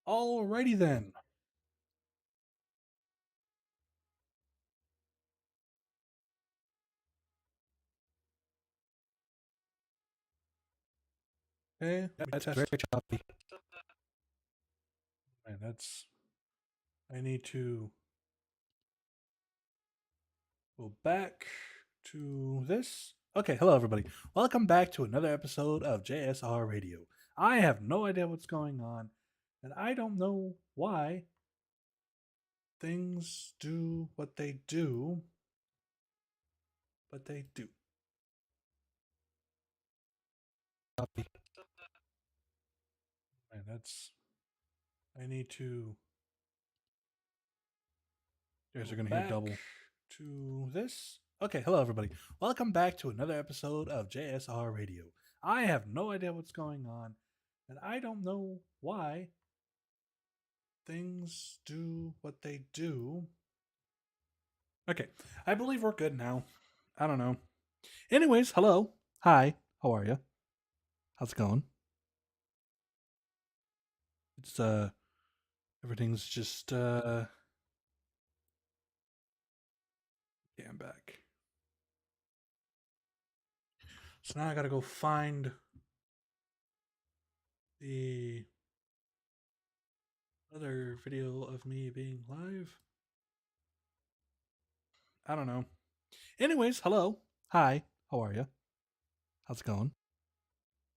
Alrighty then. Okay, that's very choppy. Man, I need to go back to this. Okay, hello everybody. Welcome back to another episode of JSR Radio. I have no idea what's going on, and I don't know why things do what they do, but they do. Choppy. Man, I need to. You guys are gonna hear double. To this. Okay, hello everybody. Welcome back to another episode of JSR Radio. I have no idea what's going on, and I don't know why things do what they do. Okay, I believe we're good now. I don't know. Anyways, hello. Hi. How are you? How's it going? It's everything's just yeah, I'm back. So now I gotta go find the other video of me being live. I don't know. Anyways, hello. Hi. How are you? How's it going?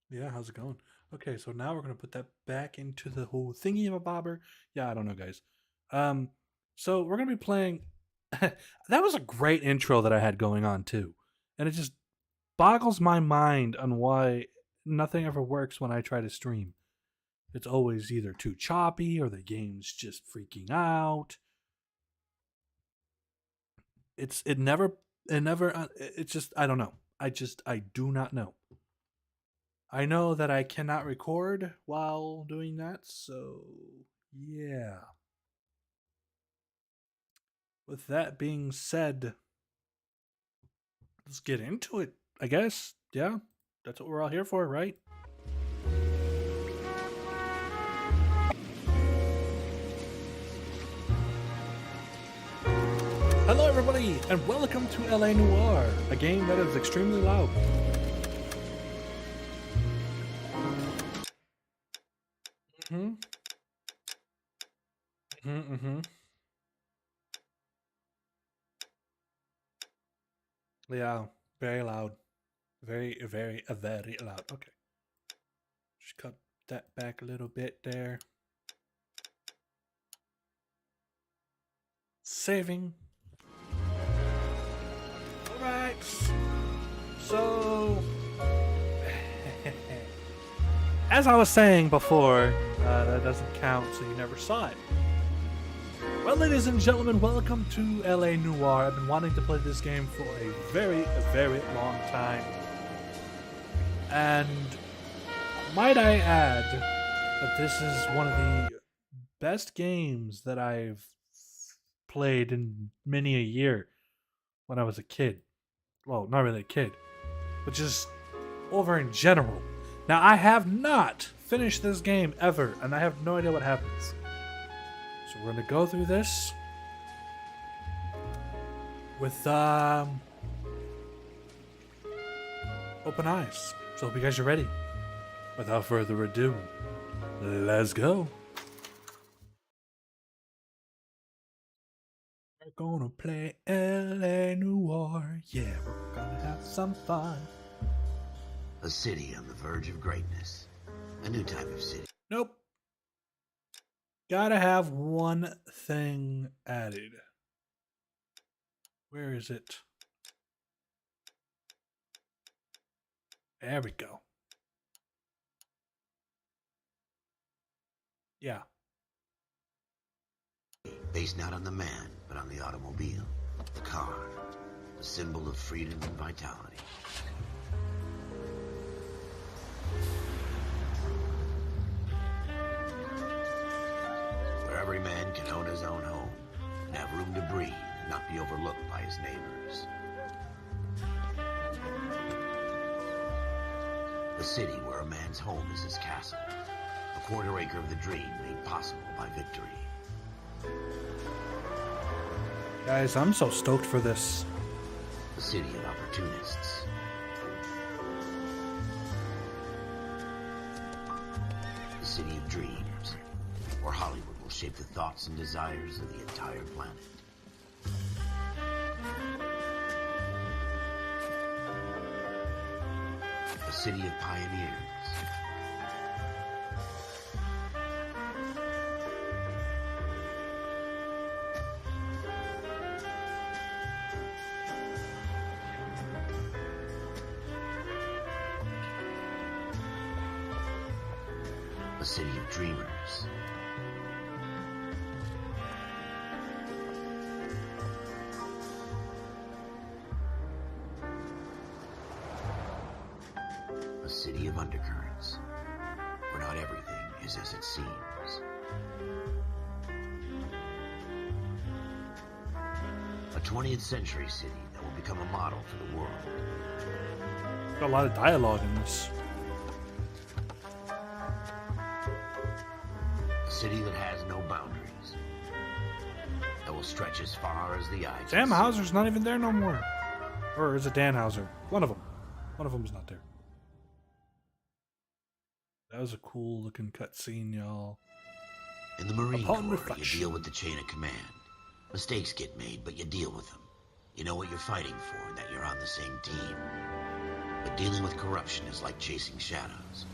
Yeah, how's it going? Okay, so now we're gonna put that back into the whole thingy of a bobber. Yeah, I don't know, guys. Um, so we're gonna be playing. That was a great intro that I had going on too, and it just boggles my mind on why nothing ever works when I try to stream. It's always either too choppy or the game's just freaking out. It never it's just I don't know. I do not know. I know that I cannot record while doing that, so yeah. With that being said, let's get into it, I guess. Yeah, that's what we're all here for, right? Hello, everybody, and welcome to LA Noire, a game that is extremely loud. Mm-hmm. Mm-hmm. Mm-hmm. Yeah, very loud. Very, very, very loud. Okay. Just cut that back a little bit there. Saving. Alright. So, as I was saying before, that doesn't count, so you never saw it. Well, ladies and gentlemen, welcome to LA Noire. I've been wanting to play this game for a very, very long time. And might I add that this is one of the best games that I've played in many a year when I was a kid. Well, not really a kid, but just over in general. Now, I have not finished this game ever, and I have no idea what happens. So we're going to go through this with open eyes. So hope you guys are ready. Without further ado, let's go. We're gonna play LA Noire. Yeah, we're gonna have some fun. A city on the verge of greatness. A new type of city. Nope. Gotta have one thing added. Where is it? There we go. Yeah. Based not on the man, but on the automobile. The car. The symbol of freedom and vitality. Where every man can own his own home and have room to breathe and not be overlooked by his neighbors. The city where a man's home is his castle. A A quarter acre of the dream made possible by victory. Guys, I'm so stoked for this. A city of opportunists. A city of dreams, where Hollywood will shape the thoughts and desires of the entire planet. A city of pioneers. A city of dreamers. A city of undercurrents, where not everything is as it seems. A 20th century city that will become a model for the world. Got a lot of dialogue in this. A city that has no boundaries. That will stretch as far as the eye can Sam see. Hauser's not even there no more. Or is it Dan Hauser? One of them. One of them's not there. That was a cool looking cutscene, y'all. In the Marine Upon Corps, reflection. you deal with the chain of command. Mistakes get made, but you deal with them. You know what you're fighting for, that you're on the same team. But dealing with corruption is like chasing shadows.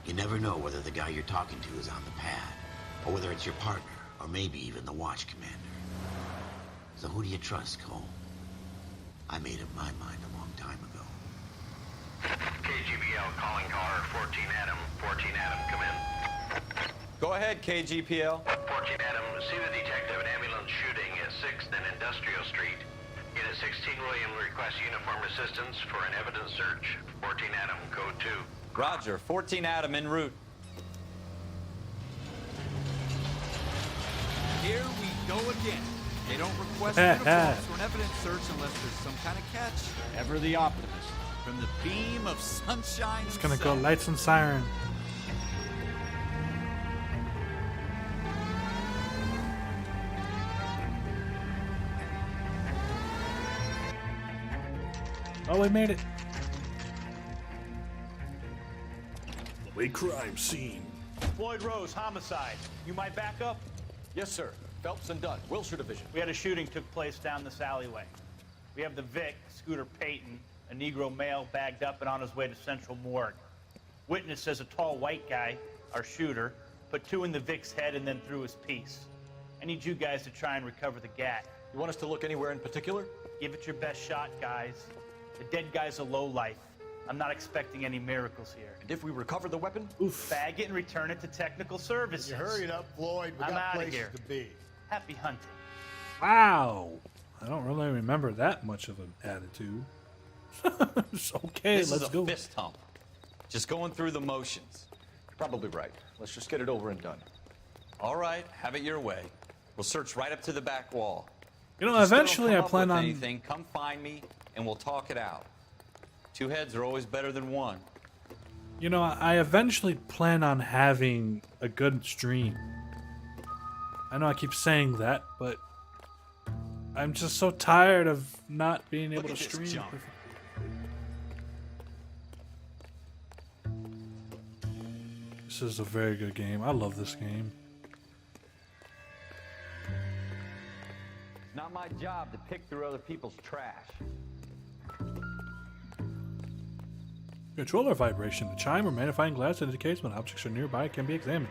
You never know whether the guy you're talking to is on the pad, or whether it's your partner, or maybe even the watch commander. So who do you trust, Cole? I made up my mind a long time ago. KGPL calling caller 14 Adam. 14 Adam, come in. Go ahead, KGPL. 14 Adam, see the detective an ambulance shooting at 6th and Industrial Street. Unit 16 William requests uniform assistance for an evidence search. 14 Adam, code 2. Roger, 14 Adam en route. Here we go again. They don't request uniforms for an evidence search unless there's some kind of catch. Ever the optimist. From the beam of sunshine It's gonna go himself. lights and siren. Oh, we made it. A crime scene. Floyd Rose, homicide. You might back up? Yes, sir. Phelps and Dunn, Wilshire Division. We had a shooting took place down this alleyway. We have the Vic, Scooter Payton, a Negro male bagged up and on his way to Central Morgue. Witness says a tall white guy, our shooter, put 2 in the Vic's head and then threw his piece. I need you guys to try and recover the gat. You want us to look anywhere in particular? Give it your best shot, guys. The dead guy's a lowlife. I'm not expecting any miracles here. And if we recover the weapon? Bag it and return it to technical services. You hurry up, Floyd. We I'm got outta places here. to be. Happy hunting. Wow. I don't really remember that much of an attitude. It's okay, This let's is a go. fist hump. Just going through the motions. You're probably right. Let's just get it over and done. All right, have it your way. We'll search right up to the back wall. You know, If you still don't eventually come I up plan with on... anything, come find me and we'll talk it out. 2 heads are always better than 1. You know, I eventually plan on having a good stream. I know I keep saying that, but I'm just so tired of not being able Look to at this stream. junk. This is a very good game. I love this game. It's not my job to pick through other people's trash. Controller vibration. The chime or magnifying glass indicates when objects are nearby can be examined.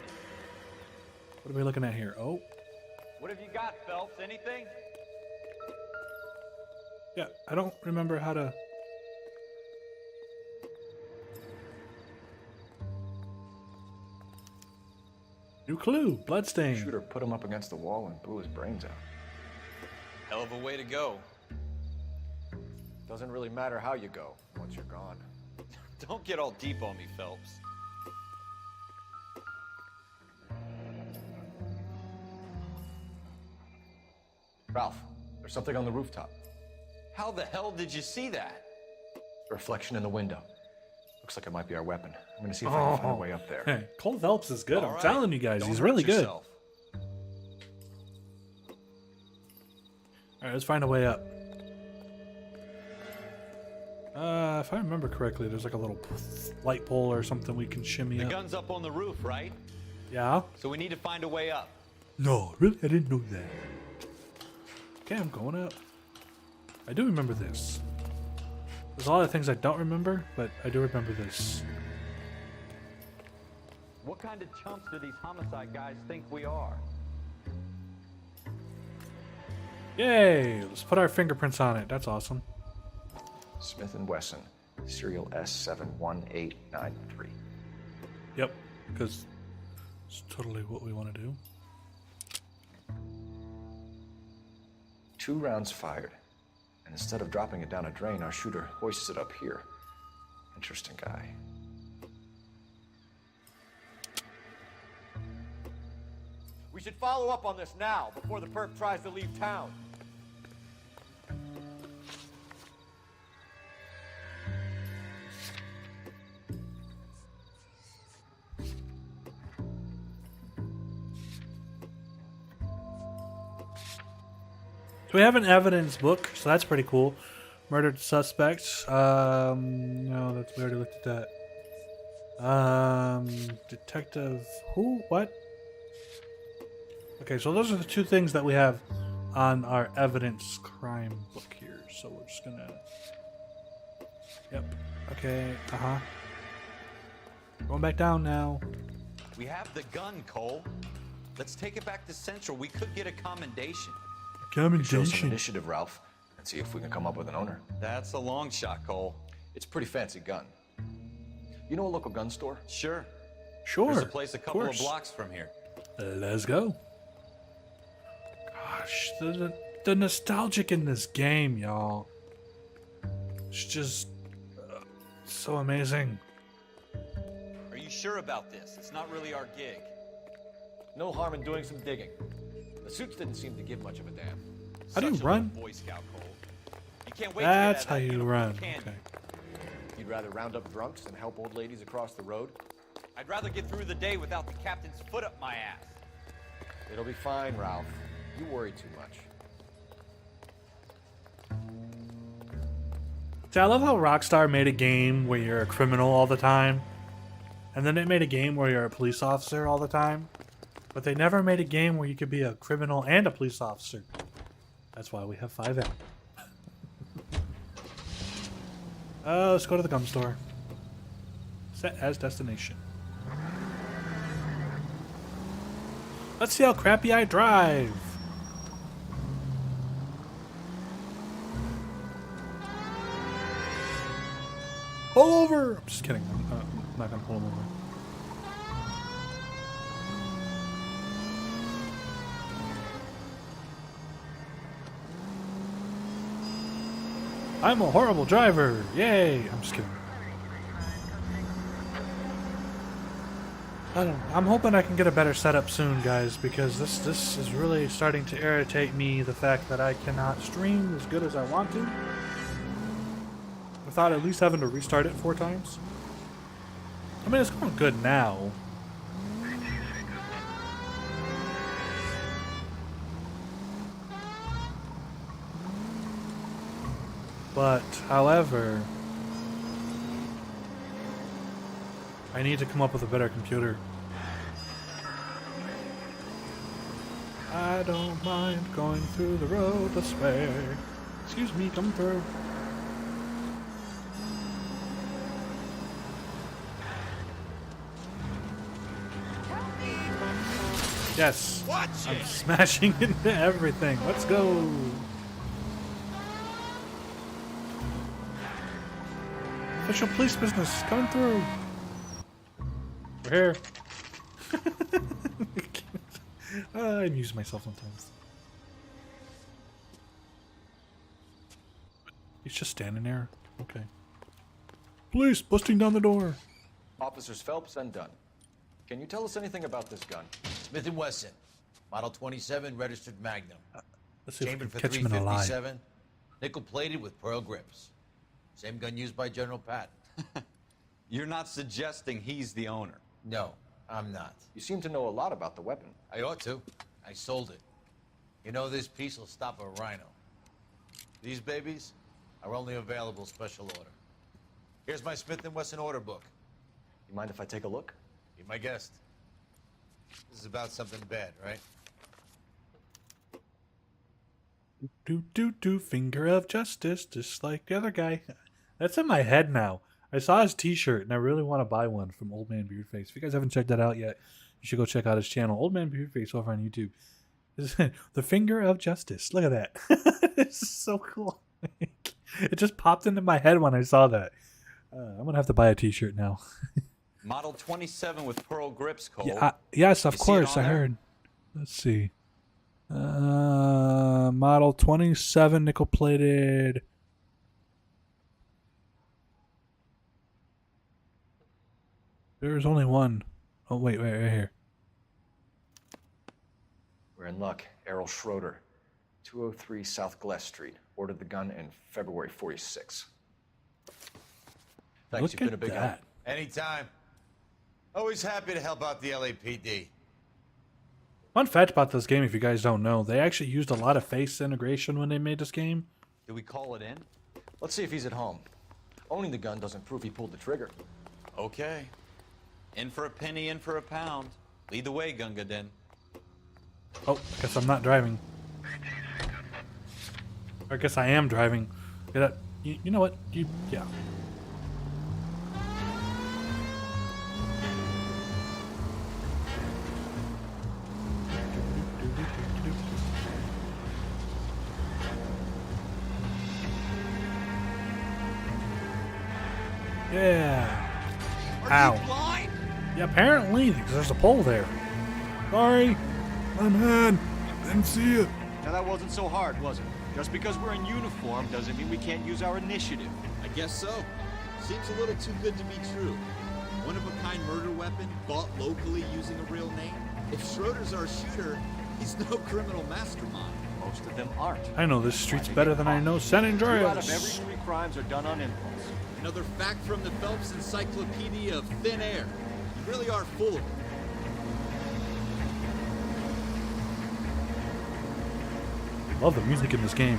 What are we looking at here? Oh, What have you got, Phelps? Anything? yeah. I don't remember how to... New clue. Bloodstain. Shooter put him up against the wall and blew his brains out. Hell of a way to go. Doesn't really matter how you go once you're gone. Don't get all deep on me, Phelps. Ralph, there's something on the rooftop. How the hell did you see that? A reflection in the window. Looks like it might be our weapon. I'm gonna see if I can find a way up there. Hey, Cole Phelps is good. All I'm right. telling you guys, Don't he's hurt really good. yourself. All right, let's find a way up. If I remember correctly, there's like a little light pole or something we can shimmy The up. gun's up on the roof, right? Yeah? So we need to find a way up. No, really? I didn't know that. Okay, I'm going up. I do remember this. There's a lot of things I don't remember, but I do remember this. What kind of chumps do these homicide guys think we are? Yay! Let's put our fingerprints on it. That's awesome. Smith & Wesson, serial S71893. Yep, because it's totally what we want to do. 2 rounds fired. And instead of dropping it down a drain, our shooter hoists it up here. Interesting guy. We should follow up on this now, before the perp tries to leave town. So we have an evidence book, so that's pretty cool. Murdered suspects. No, that's we already looked at that. Detective. Who? What? Okay, so those are the 2 things that we have on our evidence crime book here. So we're just gonna. Yep. Okay. Going back down now. We have the gun, Cole. Let's take it back to Central. We could get a commendation. Show some Commendation. initiative, Ralph, and see if we can come up with an owner. That's a long shot, Cole. It's a pretty fancy gun. You know a local gun store? Sure. Sure. There's a place a couple of course. blocks from here. Let's go. Gosh, the nostalgic in this game, y'all. It's just so amazing. Are you sure about this? It's not really our gig. No harm in doing some digging. The suits didn't seem to give much of a damn. How do you Such a run? little Boy Scout, Cole. You can't wait That's to how get out of that you uniform run. candy. Okay. You'd rather round up drunks than help old ladies across the road? I'd rather get through the day without the captain's foot up my ass. It'll be fine, Ralph. You worry too much. See, I love how Rockstar made a game where you're a criminal all the time, and then it made a game where you're a police officer all the time, but they never made a game where you could be a criminal and a police officer. That's why we have 5M. Let's go to the gum store. Set as destination. Let's see how crappy I drive. Pull over! I'm just kidding. I'm not gonna pull him over. I'm a horrible driver. Yay! I'm just kidding. I don't know. I'm hoping I can get a better setup soon, guys, because this is really starting to irritate me, the fact that I cannot stream as good as I want to without at least having to restart it 4 times. I mean, it's going good now. But, however, I need to come up with a better computer. I don't mind going through the road this way. Excuse me, come through. Yes. I'm smashing into everything. Let's go. Official police business coming through. We're here. I amuse myself sometimes. He's just standing there. Okay. Police busting down the door. Officers Phelps and Dunn. Can you tell us anything about this gun? Smith & Wesson, Model 27, registered Magnum. Let's see if we Chambered can for catch him in a lie. 357, nickel-plated with pearl grips. Same gun used by General Patton. You're not suggesting he's the owner? No, I'm not. You seem to know a lot about the weapon. I ought to. I sold it. You know, this piece will stop a rhino. These babies are only available special order. Here's my Smith & Wesson order book. You mind if I take a look? Be my guest. This is about something bad, right? Finger of justice, just like the other guy. That's in my head now. I saw his t-shirt and I really want to buy one from Old Man Beardface. If you guys haven't checked that out yet, you should go check out his channel, Old Man Beardface, over on YouTube. The finger of justice. Look at that. This is so cool. It just popped into my head when I saw that. I'm gonna have to buy a t-shirt now. Model 27 with pearl grips, Cole. Yeah, yes, of You see it course, on I there? heard. Let's see. Model 27 nickel plated. There's only one. Oh, wait, right here. We're in luck. Errol Schroeder, 203 South Glass Street. Ordered the gun in February 46. Thanks, Look you've been at a big that. help. Anytime. Always happy to help out the LAPD. Fun fact about this game, if you guys don't know, they actually used a lot of face integration when they made this game. Do we call it in? Let's see if he's at home. Owning the gun doesn't prove he pulled the trigger. Okay. In for a penny, in for a pound. Lead the way, Gunga Din. Oh, I guess I'm not driving. Or I guess I am driving. You know what? Yeah. Yeah. Ow. Yeah, apparently, because there's a pole there. Sorry. My man. Didn't see it. Now that wasn't so hard, was it? Just because we're in uniform doesn't mean we can't use our initiative. I guess so. Seems a little too good to be true. One-of-a-kind murder weapon bought locally using a real name. If Schroeder's our shooter, he's no criminal mastermind. Most of them aren't. I know this street's better than I know San 2 out of every Andreas. 3 crimes are done on impulse. Another fact from the Phelps Encyclopedia of Thin Air. You really are full of it. Love the music in this game.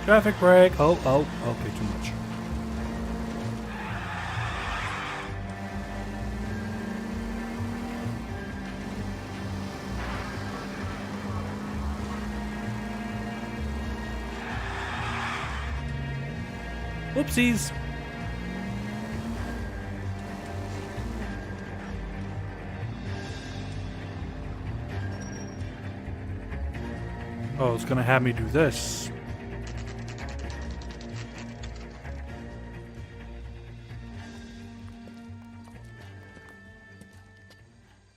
Traffic brake. Oh, okay, too much. Whoopsies. Oh, it's gonna have me do this.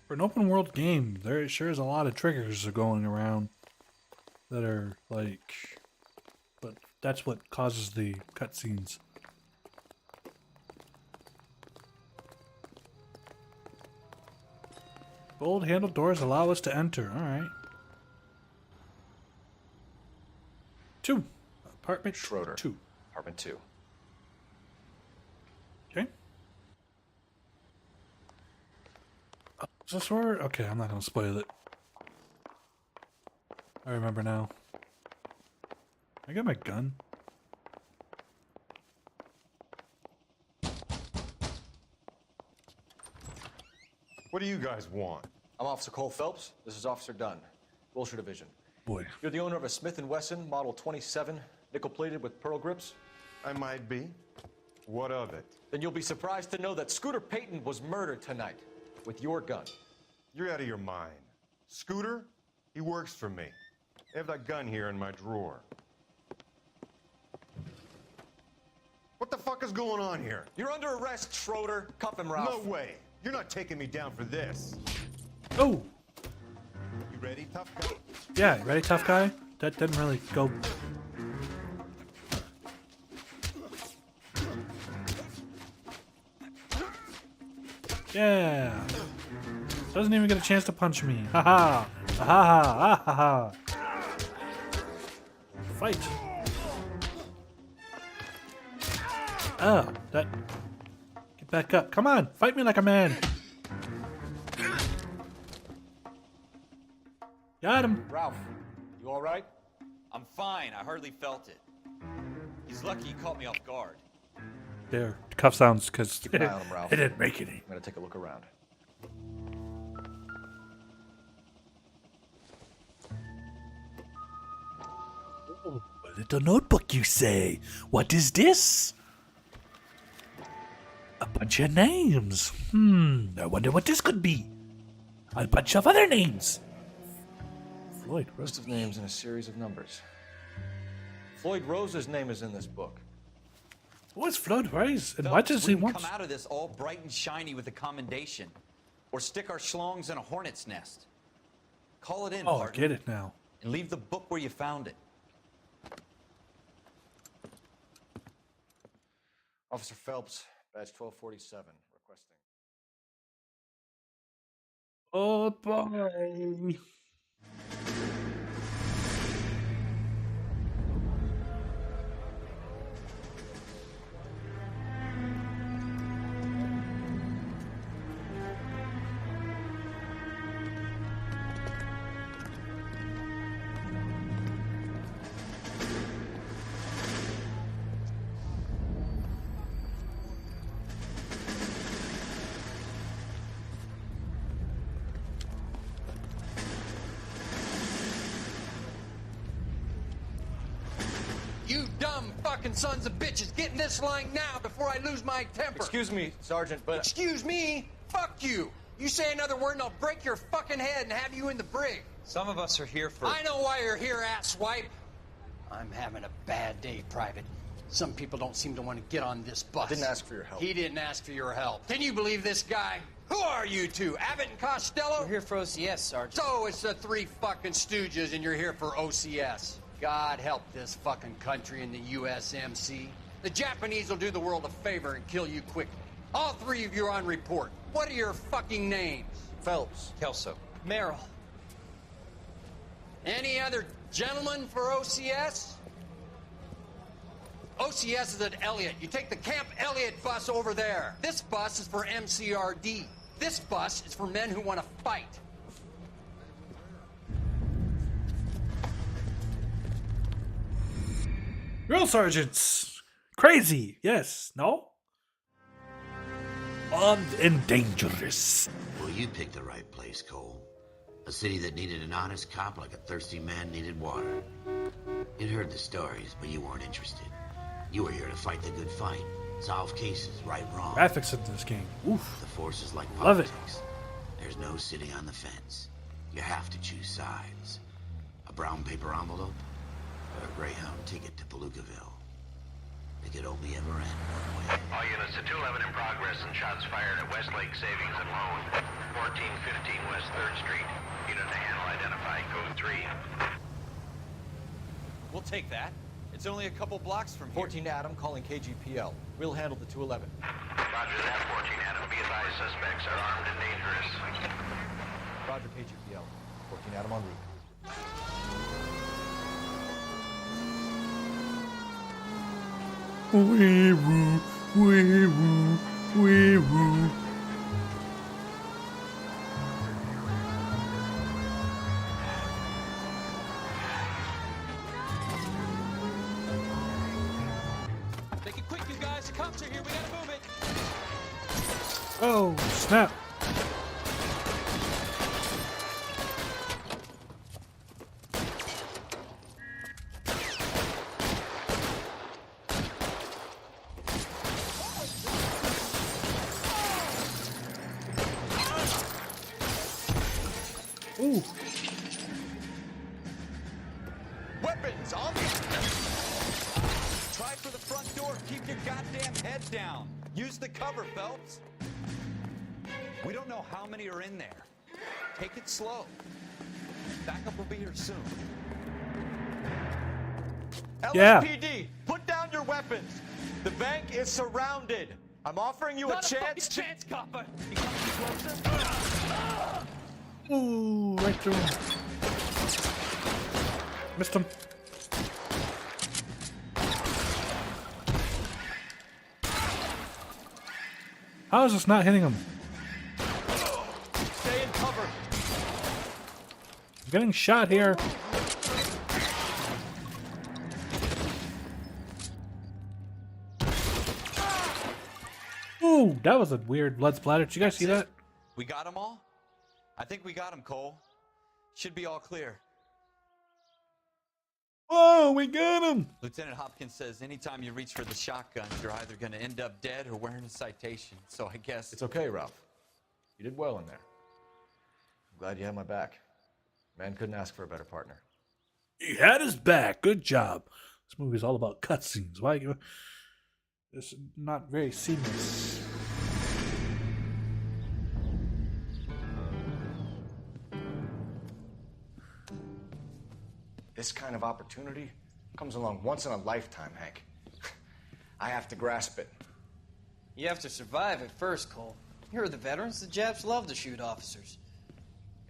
For an open world game, there sure is a lot of triggers are going around that are like, but that's what causes the cutscenes. Gold handle doors allow us to enter. All right. 2. Apartment Schroeder. 2. Apartment 2. Okay. Oh, is this where? Okay, I'm not gonna spoil it. I remember now. I got my gun. What do you guys want? I'm Officer Cole Phelps. This is Officer Dunn, Wilshire Division. Boy. You're the owner of a Smith & Wesson Model 27, nickel-plated with pearl grips? I might be. What of it? Then you'll be surprised to know that Scooter Payton was murdered tonight with your gun. You're out of your mind. Scooter? He works for me. I have that gun here in my drawer. What the fuck is going on here? You're under arrest, Schroeder. Cuff him, Ralph. No way. You're not taking me down for this. Oh! You ready, tough guy? Yeah, ready, tough guy? That didn't really go. Yeah. Doesn't even get a chance to punch me. Ha ha. Ha ha ha ha. Fight. Oh, that. Get back up. Come on. Fight me like a man. Got him. Ralph, you all right? I'm fine. I hardly felt it. He's lucky he caught me off guard. There. Cuff sounds because Keep an eye on him, Ralph. it didn't make any. I'm gonna take a look around. Oh, a little notebook, you say? What is this? A bunch of names. I wonder what this could be. A bunch of other names. Floyd, List of names and a series of numbers. Floyd Rose's name is in this book. what's Floyd Rose? And why does he we want? come out of this all bright and shiny with a commendation, or stick our schlongs in a hornet's nest? Call it in, Oh, I partner, get it now. and leave the book where you found it. Officer Phelps, badge 1247, requesting. Oh boy. You dumb fucking sons of bitches, get in this line now before I lose my temper. Excuse me, Sergeant, but... Excuse me? Fuck you. You say another word and I'll break your fucking head and have you in the brig. Some of us are here for... I know why you're here, asswipe. I'm having a bad day, Private. Some people don't seem to want to get on this bus. I didn't ask for your help. He didn't ask for your help. Can you believe this guy? Who are you two, Abbott and Costello? We're here for OCS, Sergeant. So it's the three fucking stooges and you're here for OCS. God help this fucking country and the USMC. The Japanese will do the world a favor and kill you quickly. All three of you are on report. What are your fucking names? Phelps. Kelso. Merrill. Any other gentlemen for OCS? OCS is at Elliott. You take the Camp Elliott bus over there. This bus is for MCRD. This bus is for men who want to fight. Drill sergeants. Crazy. Yes. No? Armed and dangerous. Well, you picked the right place, Cole. A city that needed an honest cop like a thirsty man needed water. You'd heard the stories, but you weren't interested. You were here to fight the good fight. Solve cases, right wrong. Graphics in this game. Oof. The force is like Love it. politics. There's no sitting on the fence. You have to choose sides. A brown paper envelope or a Greyhound ticket to Palookaville. It could only ever end one way. All units to 211 in progress and shots fired at Westlake Savings and Loan, 1415 West 3rd Street. Unit to handle identified code 3. We'll take that. It's only a couple blocks from here. 14 Adam calling KGPL. We'll handle the 211. Roger that, 14 Adam. Be advised, suspects are armed and dangerous. Roger, KGPL. 14 Adam en route. Wee woo, wee woo, wee woo. Make it quick, you guys. The cops are here. We gotta move it. Oh, snap. Ooh. Weapons on me! Try for the front door. Keep your goddamn head down. Use the cover, Phelps. We don't know how many are in there. Take it slow. Backup will be here soon. Yeah. LSPD, put down your weapons. The bank is surrounded. I'm offering you a chance to... chance, copper. You coming closer? Ooh, right through him. Missed him. How is this not hitting him? Stay in cover. I'm getting shot here. Ooh, that was a weird blood splatter. Did you guys see that? We got them all? I think we got them, Cole. Should be all clear. Oh, we got him! Lieutenant Hopkins says anytime you reach for the shotgun, you're either going to end up dead or wearing a citation. So I guess... It's okay, Ralph. You did well in there. I'm glad you had my back. Man couldn't ask for a better partner. He had his back. Good job. This movie's all about cutscenes. Why? It's not very seamless. This kind of opportunity comes along once in a lifetime, Hank. I have to grasp it. You have to survive it first, Cole. Here are the veterans. The Japs love to shoot officers.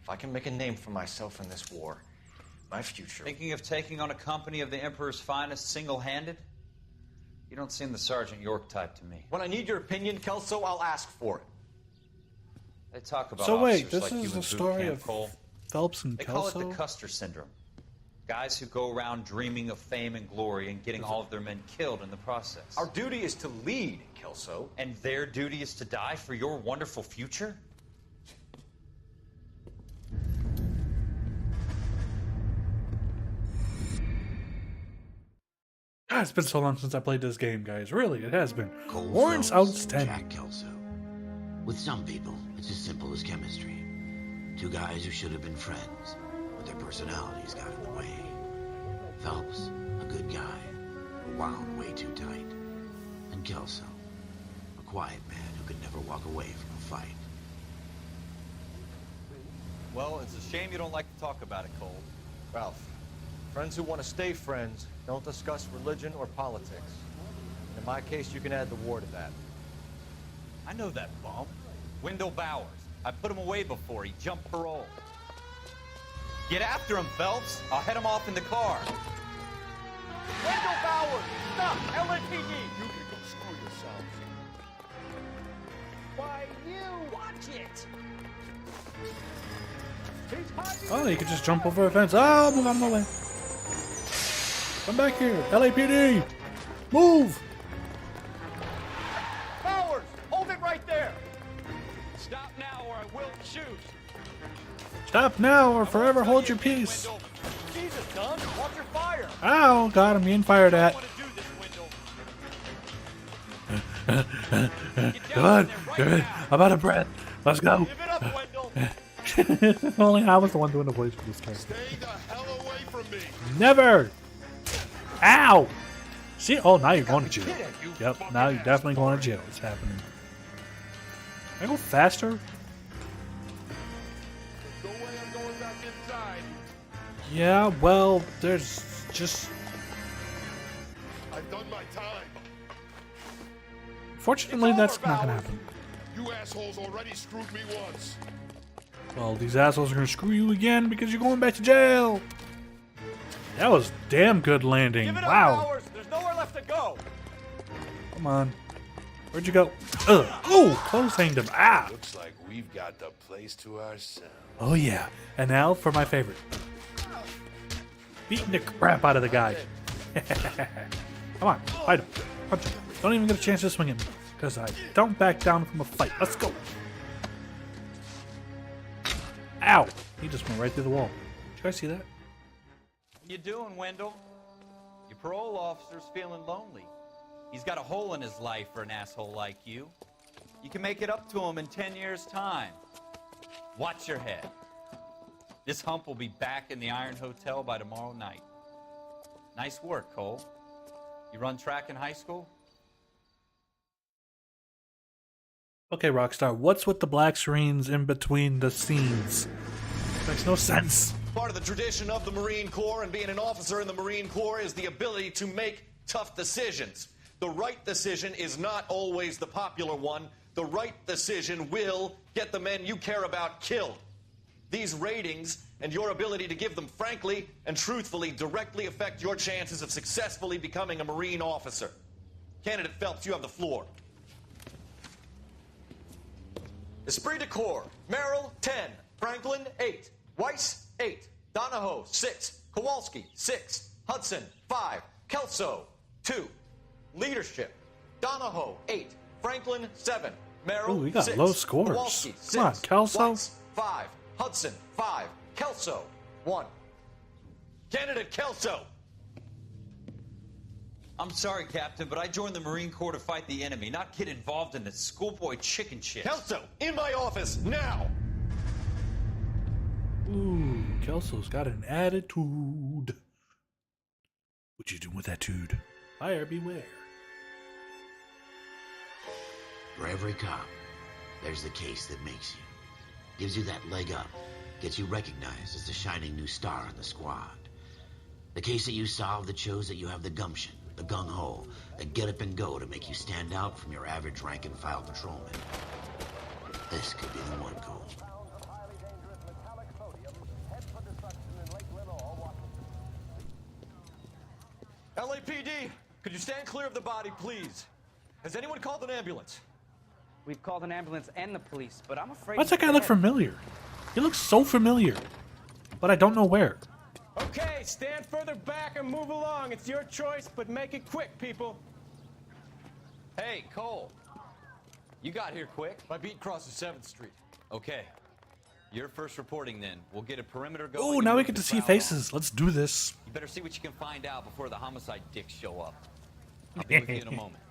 If I can make a name for myself in this war, my future... Thinking of taking on a company of the Emperor's finest single-handed? You don't seem the Sergeant York type to me. When I need your opinion, Kelso, I'll ask for it. They talk about So wait, officers this like you is in the story boot camp, of Cole. Phelps and They Kelso? call it the Custer Syndrome. Guys who go around dreaming of fame and glory and getting all of their men killed in the process. Our duty is to lead, Kelso. And their duty is to die for your wonderful future? God, it's been so long since I played this game, guys. Really, it has been. Cole Warren's Phelps, outstanding. Jack Kelso. With some people, it's as simple as chemistry. Two guys who should have been friends, but their personalities got in the way. Phelps, a good guy, but wound way too tight. And Kelso, a quiet man who could never walk away from a fight. Well, it's a shame you don't like to talk about it, Cole. Ralph, friends who want to stay friends don't discuss religion or politics. In my case, you can add the war to that. I know that bum. Wendell Bowers. I put him away before. He jumped parole. Get after him, Phelps. I'll head him off in the car. Wendell Bowers! Stop! LAPD! You can go screw yourselves. Why, you watch it! He's hiding. Oh, you could just jump over a fence. Oh, move out of my way. Come back here. LAPD! Move! Bowers! Hold it right there! Stop now or I will shoot! Stop now or forever hold your peace. Jesus, Dunn! Watch your fire! Ow, got him being fired at. Come on, good. I'm out of breath. Let's go. Give it up, Wendell! Only I was the one doing the voice for this character. Stay the hell away from me. Never! Ow! See? Oh, now you're going to jail. Yep, now you're definitely going to jail. It's happening. Can I go faster? No way I'm going back inside. Yeah, well, there's just... I've done my time. Fortunately, that's not going to happen. You assholes already screwed me once. Well, these assholes are going to screw you again because you're going back to jail. That was damn good landing. Give it up, Wow. Bowers! There's nowhere left to go! Come on. Where'd you go? Ugh. Oh, close hanged him. Ah. Looks like we've got the place to ourselves. Oh, yeah. And now for my favorite. Beating the crap out of the guy. Come on. Fight him. Punch him. Don't even get a chance to swing at me. Because I don't back down from a fight. Let's go. Ow. He just went right through the wall. Did you guys see that? What you doing, Wendell? Your parole officer's feeling lonely. He's got a hole in his life for an asshole like you. You can make it up to him in 10 years' time. Watch your head. This hump will be back in the Iron Hotel by tomorrow night. Nice work, Cole. You run track in high school? Okay, Rockstar, what's with the black screens in between the scenes? Makes no sense. Part of the tradition of the Marine Corps and being an officer in the Marine Corps is the ability to make tough decisions. The right decision is not always the popular one. The right decision will get the men you care about killed. These ratings and your ability to give them frankly and truthfully directly affect your chances of successfully becoming a Marine officer. Candidate Phelps, you have the floor. Esprit de Corps, Merrill, 10. Franklin, 8. Weiss, 8. Donahoe, 6. Kowalski, 6. Hudson, 5. Kelso, 2. Leadership, Donahoe, 8. Franklin, 7. Merrill, Ooh, we got 6. low scores. Kowalski, 6. Come on, Kelso. Weiss, 5. Hudson, 5. Kelso, 1. Candidate Kelso. I'm sorry, Captain, but I joined the Marine Corps to fight the enemy, not get involved in the schoolboy chicken shit. Kelso, in my office, now! Ooh, Kelso's got an attitude. What you doing with that dude? Buyer beware. For every cop, there's the case that makes you. Gives you that leg up. Gets you recognized as the shining new star in the squad. The case that you solve that shows that you have the gumption, the gung-ho, the get up and go to make you stand out from your average rank-and-file patrolman. This could be the one, Cole. LAPD, could you stand clear of the body, please? Has anyone called an ambulance? We've called an ambulance and the police, but I'm afraid... Why does that guy look familiar? He looks so familiar, but I don't know where. Okay, stand further back and move along. It's your choice, but make it quick, people. Hey, Cole. You got here quick. My beat crosses 7th Street. Okay. You're first reporting then. We'll get a perimeter going. Oh, now we get to see faces. Let's do this. You better see what you can find out before the homicide dicks show up. I'll be with you in a moment.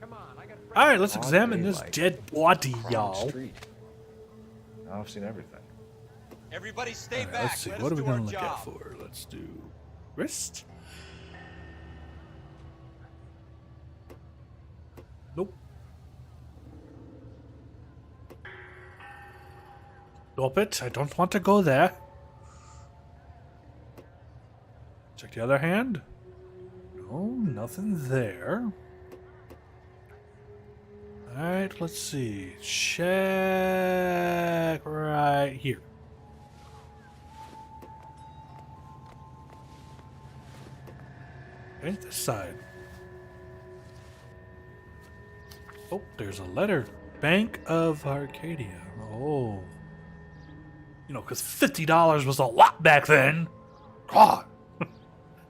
Come on, I got... All right, let's examine this dead body, y'all. Now I've seen everything. Everybody stay All right, back. let's see. Let What us are we do our going to look job. at for? Let's do wrist. Nope. Stop it. I don't want to go there. Check the other hand. No, nothing there. Alright, let's see. Check right here. Okay, this side. Oh, there's a letter. Bank of Arcadia. Oh. You know, because $50 was a lot back then. God.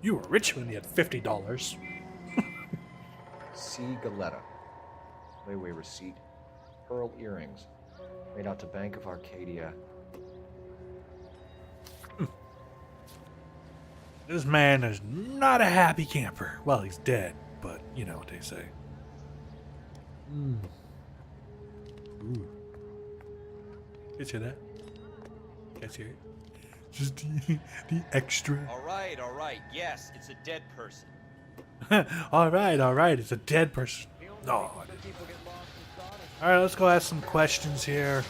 You were rich when you had $50. C. Galetta. Layaway receipt. Pearl earrings. Made out to Bank of Arcadia. This man is not a happy camper. Well, he's dead, but you know what they say. Ooh. Did you hear that? Guys hear it? Just the extra. All right. Yes, it's a dead person. all right. It's a dead person. No. All right, let's go ask some questions here.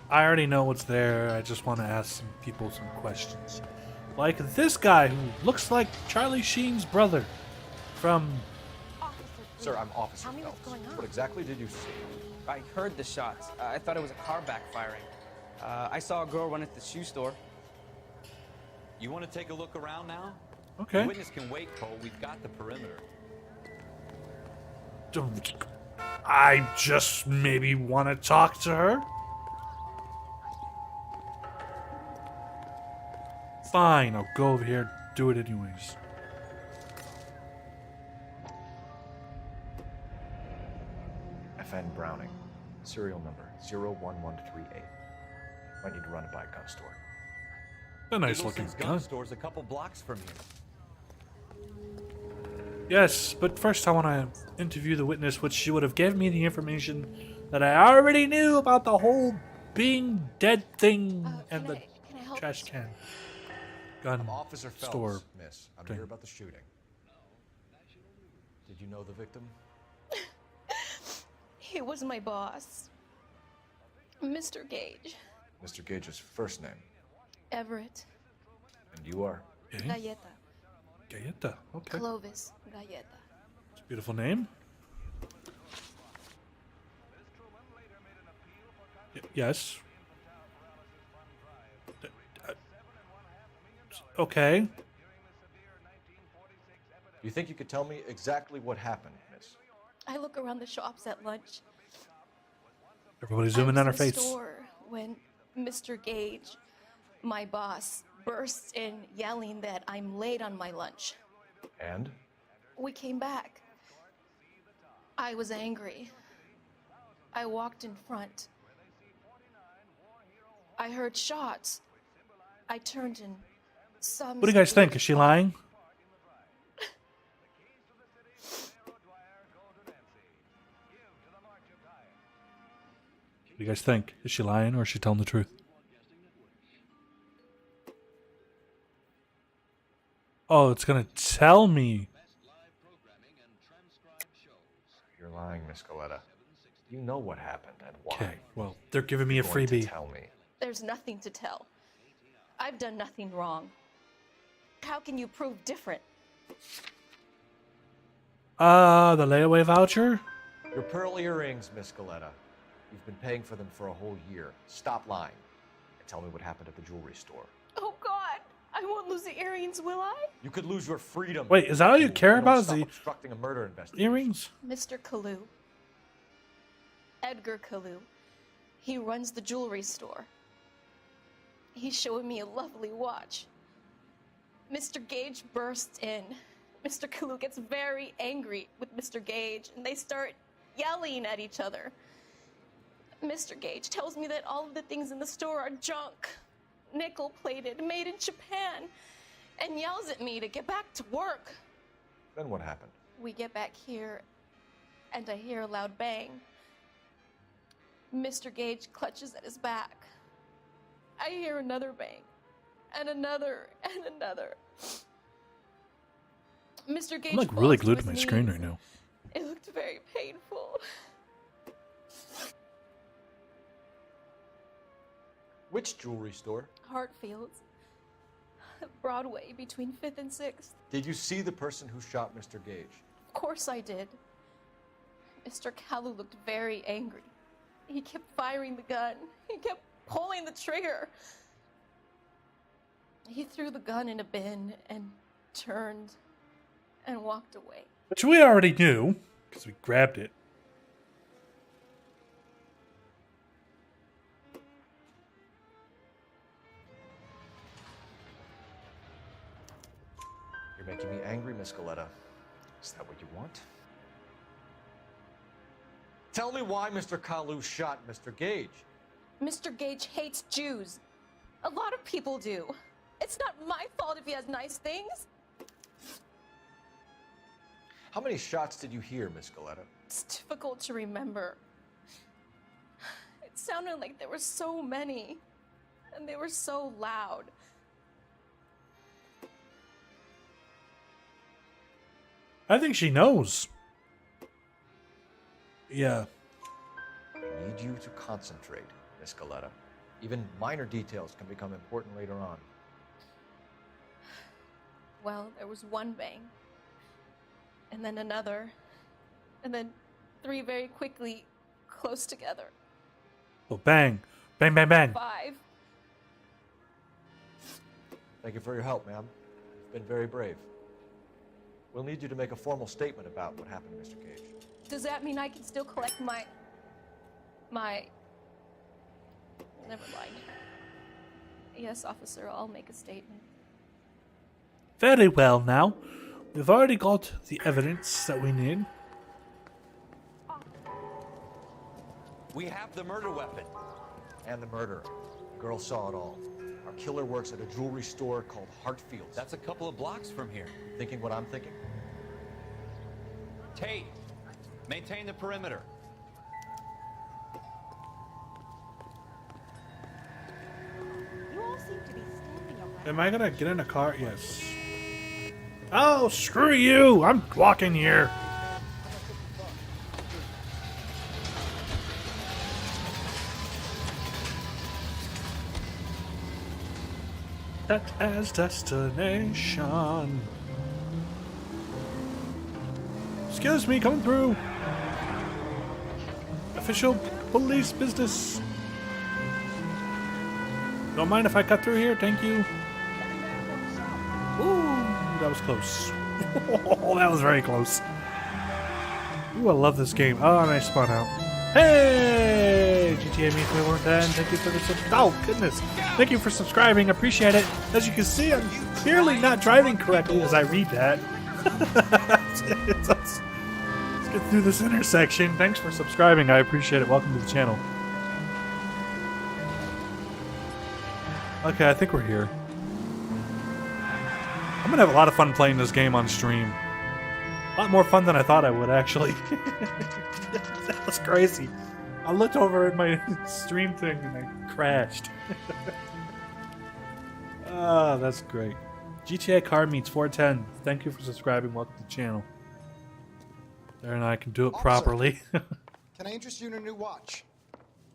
I already know what's there. I just want to ask some people some questions. Like this guy who looks like Charlie Sheen's brother from... Sir, I'm Officer Tell me what's Phelps. going on. What exactly did you see? I heard the shots. I thought it was a car backfiring. I saw a girl run at the shoe store. You want to take a look around now? Okay. The witness can wait, Cole. We've got the perimeter. I just maybe want to talk to her. Fine, I'll go over here, do it anyways. FN Browning. Serial number 01138. Might need to run it by a gun store. A nice looking Eagleson's gun. store's a couple blocks from here. Yes, but first I want to interview the witness, which she would have given me the information that I already knew about the whole being dead thing and the trash can. Gun I'm Officer Phelps, store miss. I'm thing. here about the shooting. Did you know the victim? He was my boss. Mr. Gage. Mr. Gage's first name. Everett. And you are? Galleta. Galleta, okay. Clovis Galleta. Beautiful name. Yes. Okay. You think you could tell me exactly what happened, miss? I look around the shops at lunch. Everybody's zooming on her I was in the face. store when Mr. Gage, my boss, bursts in yelling that I'm late on my lunch. And? We came back. I was angry. I walked in front. I heard shots. I turned and saw What do you guys think? Is she lying? What do you guys think? Is she lying or is she telling the truth? Oh, it's gonna tell me. You're lying, Miss Coletta. You know what happened and why. Okay, well, they're giving me a You're going to freebie. Tell me. There's nothing to tell. I've done nothing wrong. How can you prove different? The layaway voucher? Your pearl earrings, Miss Coletta. You've been paying for them for a whole year. Stop lying. And tell me what happened at the jewelry store. Oh God, I won't lose the earrings, will I? You could lose your freedom. Wait, is that all you care about? Is Stop the obstructing a murder investigation. earrings? Mr. Kalu. Edgar Kalu. He runs the jewelry store. He's showing me a lovely watch. Mr. Gage bursts in. Mr. Kalu gets very angry with Mr. Gage, and they start yelling at each other. Mr. Gage tells me that all of the things in the store are junk, nickel-plated, made in Japan, and yells at me to get back to work. Then what happened? We get back here, and I hear a loud bang. Mr. Gage clutches at his back. I hear another bang, and another, and another. Mr. Gage I'm like falls really to glued his to my screen knees. right now. It looked very painful. Which jewelry store? Hartfield's. Broadway, between 5th and 6th. Did you see the person who shot Mr. Gage? Of course I did. Mr. Kalu looked very angry. He kept firing the gun. He kept pulling the trigger. He threw the gun in a bin and turned and walked away. Which we already knew, because we grabbed it. You're making me angry, Miss Coletta. Is that what you want? Tell me why Mr. Kalu shot Mr. Gage. Mr. Gage hates Jews. A lot of people do. It's not my fault if he has nice things. How many shots did you hear, Miss Coletta? It's difficult to remember. It sounded like there were so many, and they were so loud. I think she knows. Yeah. I need you to concentrate, Miss Coletta. Even minor details can become important later on. Well, there was one bang, and then another, and then 3 very quickly, close together. Oh, bang. Bang, bang, bang. 5. Thank you for your help, ma'am. You've been very brave. We'll need you to make a formal statement about what happened to Mr. Gage. Does that mean I can still collect my... Never mind. Yes, officer, I'll make a statement. Very well now. We've already got the evidence that we need. We have the murder weapon. And the murderer. The girl saw it all. Our killer works at a jewelry store called Hartfield's. That's a couple of blocks from here. Thinking what I'm thinking? Tate, maintain the perimeter. You all seem to be standing around. Am I gonna get in a car? Yes. Oh, screw you! I'm walking here. That as destination. Just Excuse me, coming through. Official police business. Don't mind if I cut through here, thank you. Ooh, that was close. Oh, that was very close. Ooh, I love this game. Oh, and I spun out. Hey! GTA Me 2110, thank you for the oh, goodness. Thank you for subscribing, appreciate it. As you can see, I'm clearly not driving correctly as I read that. Let's get through this intersection. Thanks for subscribing, I appreciate it. Welcome to the channel. Okay, I think we're here. I'm gonna have a lot of fun playing this game on stream. A lot more fun than I thought I would, actually. That was crazy. I looked over at my stream thing and I crashed. Ah, that's great. GTA Car Meets 410. Thank you for subscribing. Welcome to the channel. There, and I can do it properly. Can I interest you in a new watch?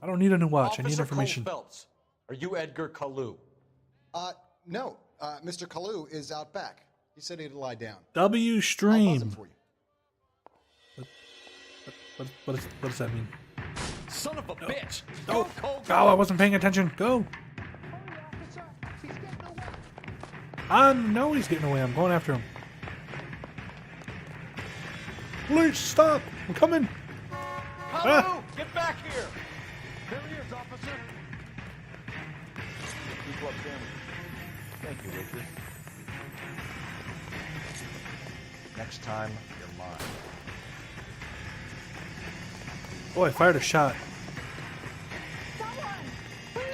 I don't need a new watch. I need Officer information. Cole Phelps, are you Edgar Kalu? No. Mr. Kalu is out back. He said he'd lie down. W stream. For you. What does that mean? Son of a bitch! Go! Oh, I wasn't paying attention. Go! I know he's getting away. I'm going after him. Police, stop! I'm coming! Kalu, get back here! Here he is, officer. People up there. Thank you, Richard. Next time, you're mine. Oh, I fired a shot.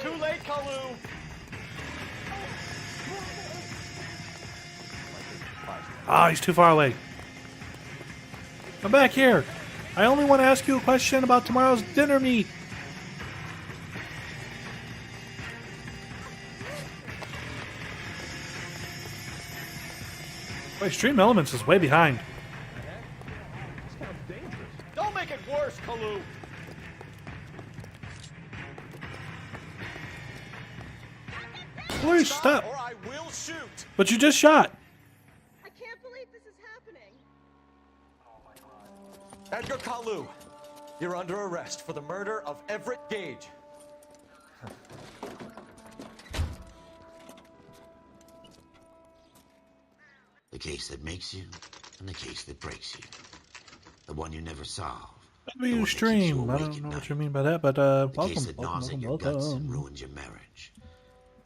Too late, Kalu! Ah, he's too far away. Come back here. I only want to ask you a question about tomorrow's dinner meat. Wait, Stream Elements is way behind. It's kind of dangerous. Don't make it worse, Kalu! Please stop. Or I will shoot. But you just shot. I can't believe this is happening. Edgar Kalu, you're under arrest for the murder of Everett Gage. The case that makes you, and the case that breaks you. The one you never solve. W stream. I don't know what you mean by that, but The welcome, case that gnaws at your guts and welcome. ruins your marriage.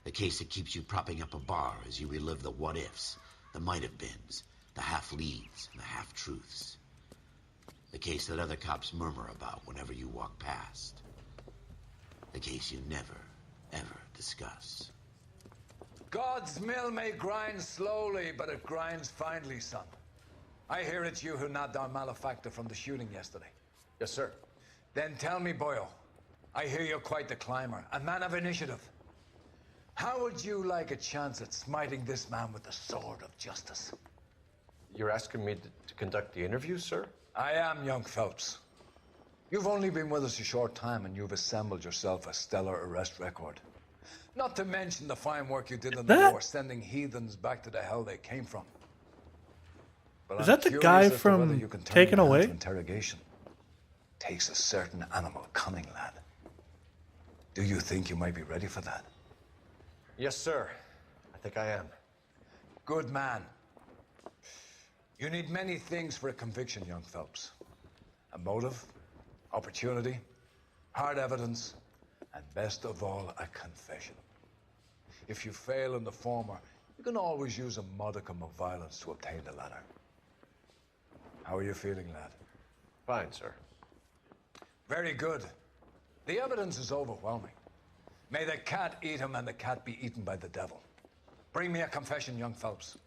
The case that keeps you propping up a bar as you relive the what-ifs, the might-have-beens, the half-leads, and the half-truths. The case that other cops murmur about whenever you walk past. The case you never, ever discuss. God's mill may grind slowly, but it grinds finely, son. I hear it's you who nabbed our malefactor from the shooting yesterday. Yes, sir. Then tell me, boyo, I hear you're quite the climber, a man of initiative. How would you like a chance at smiting this man with the sword of justice? You're asking me to conduct the interview, sir? I am, young Phelps. You've only been with us a short time, and you've assembled yourself a stellar arrest record. Not to mention the fine work you did in the war, sending heathens back to the hell they came from. But Is I'm that the curious guy as to from whether you can turn Taken your hand Away? to interrogation. Takes a certain animal cunning, lad. Do you think you might be ready for that? Yes, sir. I think I am. Good man. You need many things for a conviction, young Phelps. A motive, opportunity, hard evidence, and best of all, a confession. If you fail in the former, you can always use a modicum of violence to obtain the latter. How are you feeling, lad? Fine, sir. Very good. The evidence is overwhelming. May the cat eat him and the cat be eaten by the devil. Bring me a confession, young Phelps.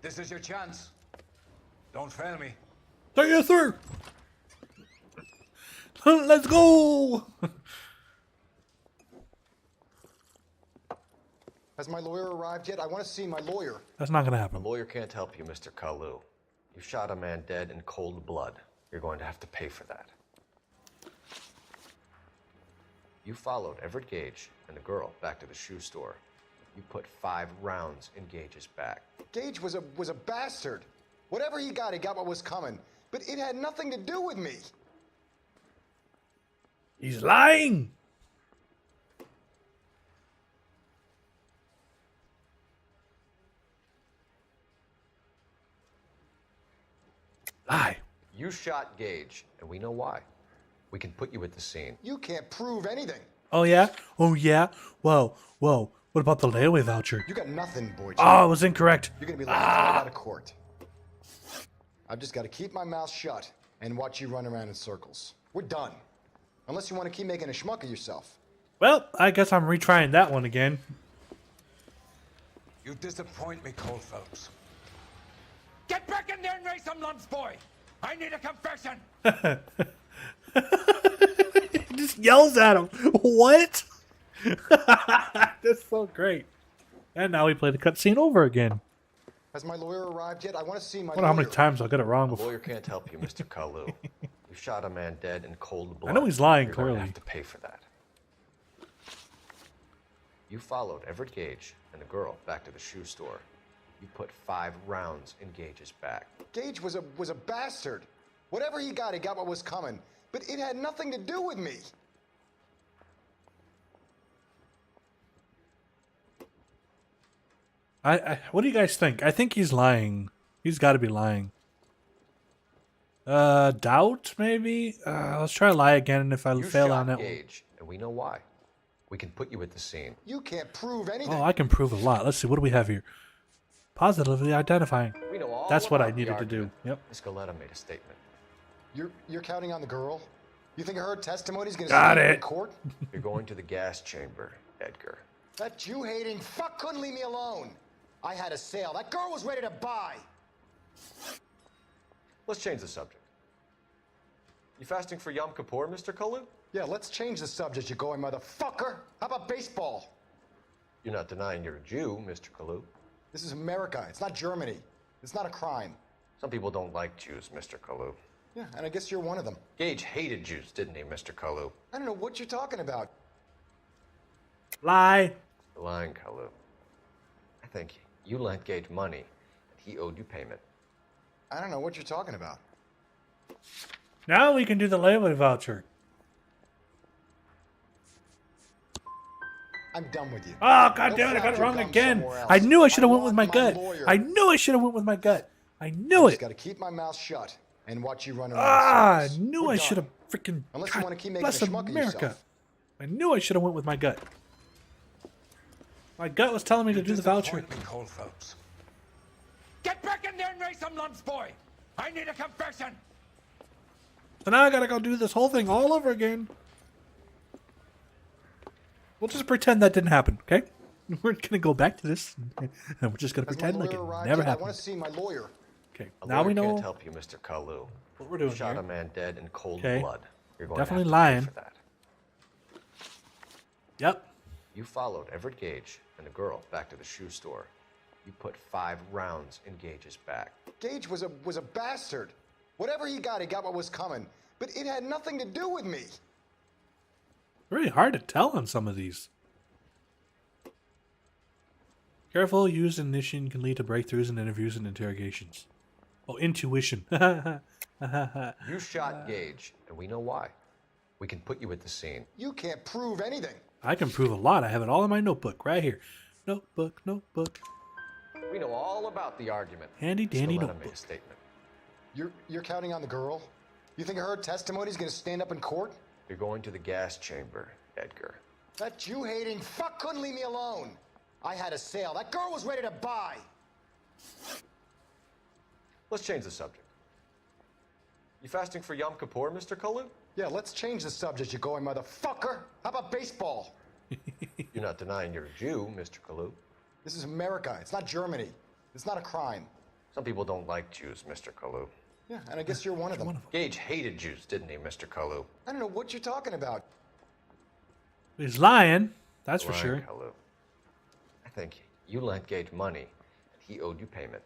This is your chance. Don't fail me. Yes, sir. Let's go. Has my lawyer arrived yet? I want to see my lawyer. That's not gonna happen. The lawyer can't help you, Mr. Kalu. You shot a man dead in cold blood. You're going to have to pay for that. You followed Everett Gage and the girl back to the shoe store. You put 5 rounds in Gage's back. Gage was a bastard. Whatever he got what was coming. but it had nothing to do with me. He's lying. Lie. You shot Gage, and we know why. We can put you at the scene. You can't prove anything. Oh yeah? Oh yeah? Whoa, whoa. What about the layaway voucher? You got nothing, boy. Oh, I was incorrect. You're gonna be left right out of court. I've just got to keep my mouth shut and watch you run around in circles. We're done. Unless you want to keep making a schmuck of yourself. Well, I guess I'm retrying that one again. You disappoint me, Cole Phelps. Get back in there and raise some lumps, boy! I need a confession! He just yells at him. What? That's so great. And now we play the cutscene over again. Has my lawyer arrived yet? I want to see my I wonder how many times I'll get it wrong The before. lawyer can't help you, Mr. Kalu. You shot a man dead in cold blood. I know he's lying, You're going to clearly. have to pay for that. You followed Everett Gage and the girl back to the shoe store. You put 5 rounds in Gage's back. Gage was a bastard. Whatever he got what was coming. But it had nothing to do with me. What do you guys think? I think he's lying. He's got to be lying. Doubt maybe. Let's try lie again, and if I You fail shot on that one. Gage, and we know why. We can put you at the scene. You can't prove anything. Oh, I can prove a lot. Let's see. What do we have here? Positively identifying. We know all That's what I about the needed to do. argument. Yep. Miss Galetta made a statement. You're counting on the girl? You think her testimony's gonna Got stand it. in court? You're going to the gas chamber, Edgar. That Jew-hating fuck couldn't leave me alone. I had a sale. That girl was ready to buy. Let's change the subject. You fasting for Yom Kippur, Mr. Kalu? Yeah, let's change the subject, you going motherfucker. How about baseball? You're not denying you're a Jew, Mr. Kalu. This is America. It's not Germany. It's not a crime. Some people don't like Jews, Mr. Kalu. Yeah, and I guess you're one of them. Gage hated Jews, didn't he, Mr. Kalu? I don't know what you're talking about. Lie. You're lying, Kalu. I think you lent Gage money, and he owed you payment. I don't know what you're talking about. Now we can do the layaway voucher. I'm done with you. Oh, god Go damn it, I flap got it your wrong gum again. somewhere else. I knew I should have went with want my gut. lawyer. I knew I should have went with my gut. I knew Just it. got to keep my mouth shut and watch you run around. Ah, I in circles. knew We're I done. should have freaking. Unless you God want to keep making a bless schmuck of America. yourself. I knew I should have went with my gut. My gut was telling me to do the voucher. Disappoint me, Cole Phelps. Get back in there and raise some lumps, boy! I need a confession! So now I gotta go do this whole thing all over again. We'll just pretend that didn't happen, okay? We're gonna go back to this, and we're just gonna Has my pretend like lawyer it arrived never yet? I happened. want to see my lawyer. Okay, A now we lawyer know can't help you, Mr. Kalu. what we're doing You shot here. a man dead in cold Okay. blood. You're going Definitely to have lying. to pay for that. Yep. You followed Everett Gage and the girl back to the shoe store. You put 5 rounds in Gage's back. Gage was a bastard. Whatever he got what was coming. But it had nothing to do with me. Really hard to tell on some of these. Careful use of initiation can lead to breakthroughs in interviews and interrogations. Oh, intuition. You shot Gage, and we know why. We can put you at the scene. You can't prove anything. I can prove a lot. I have it all in my notebook right here. Notebook, notebook. We know all about the argument. Handy dandy Miss Galetta notebook. made a statement. You're counting on the girl? You think her testimony's gonna stand up in court? You're going to the gas chamber, Edgar. That Jew-hating fuck couldn't leave me alone. I had a sale. That girl was ready to buy. Let's change the subject. You fasting for Yom Kippur, Mr. Kalu? Yeah, let's change the subject, you going motherfucker. How about baseball? You're not denying you're a Jew, Mr. Kalu. This is America. It's not Germany. It's not a crime. Some people don't like Jews, Mr. Kalu. Yeah, and I guess you're one of them. Gage hated Jews, didn't he, Mr. Kalu? I don't know what you're talking about. He's lying. That's for Lying, sure. Kalu. I think you lent Gage money, and he owed you payment.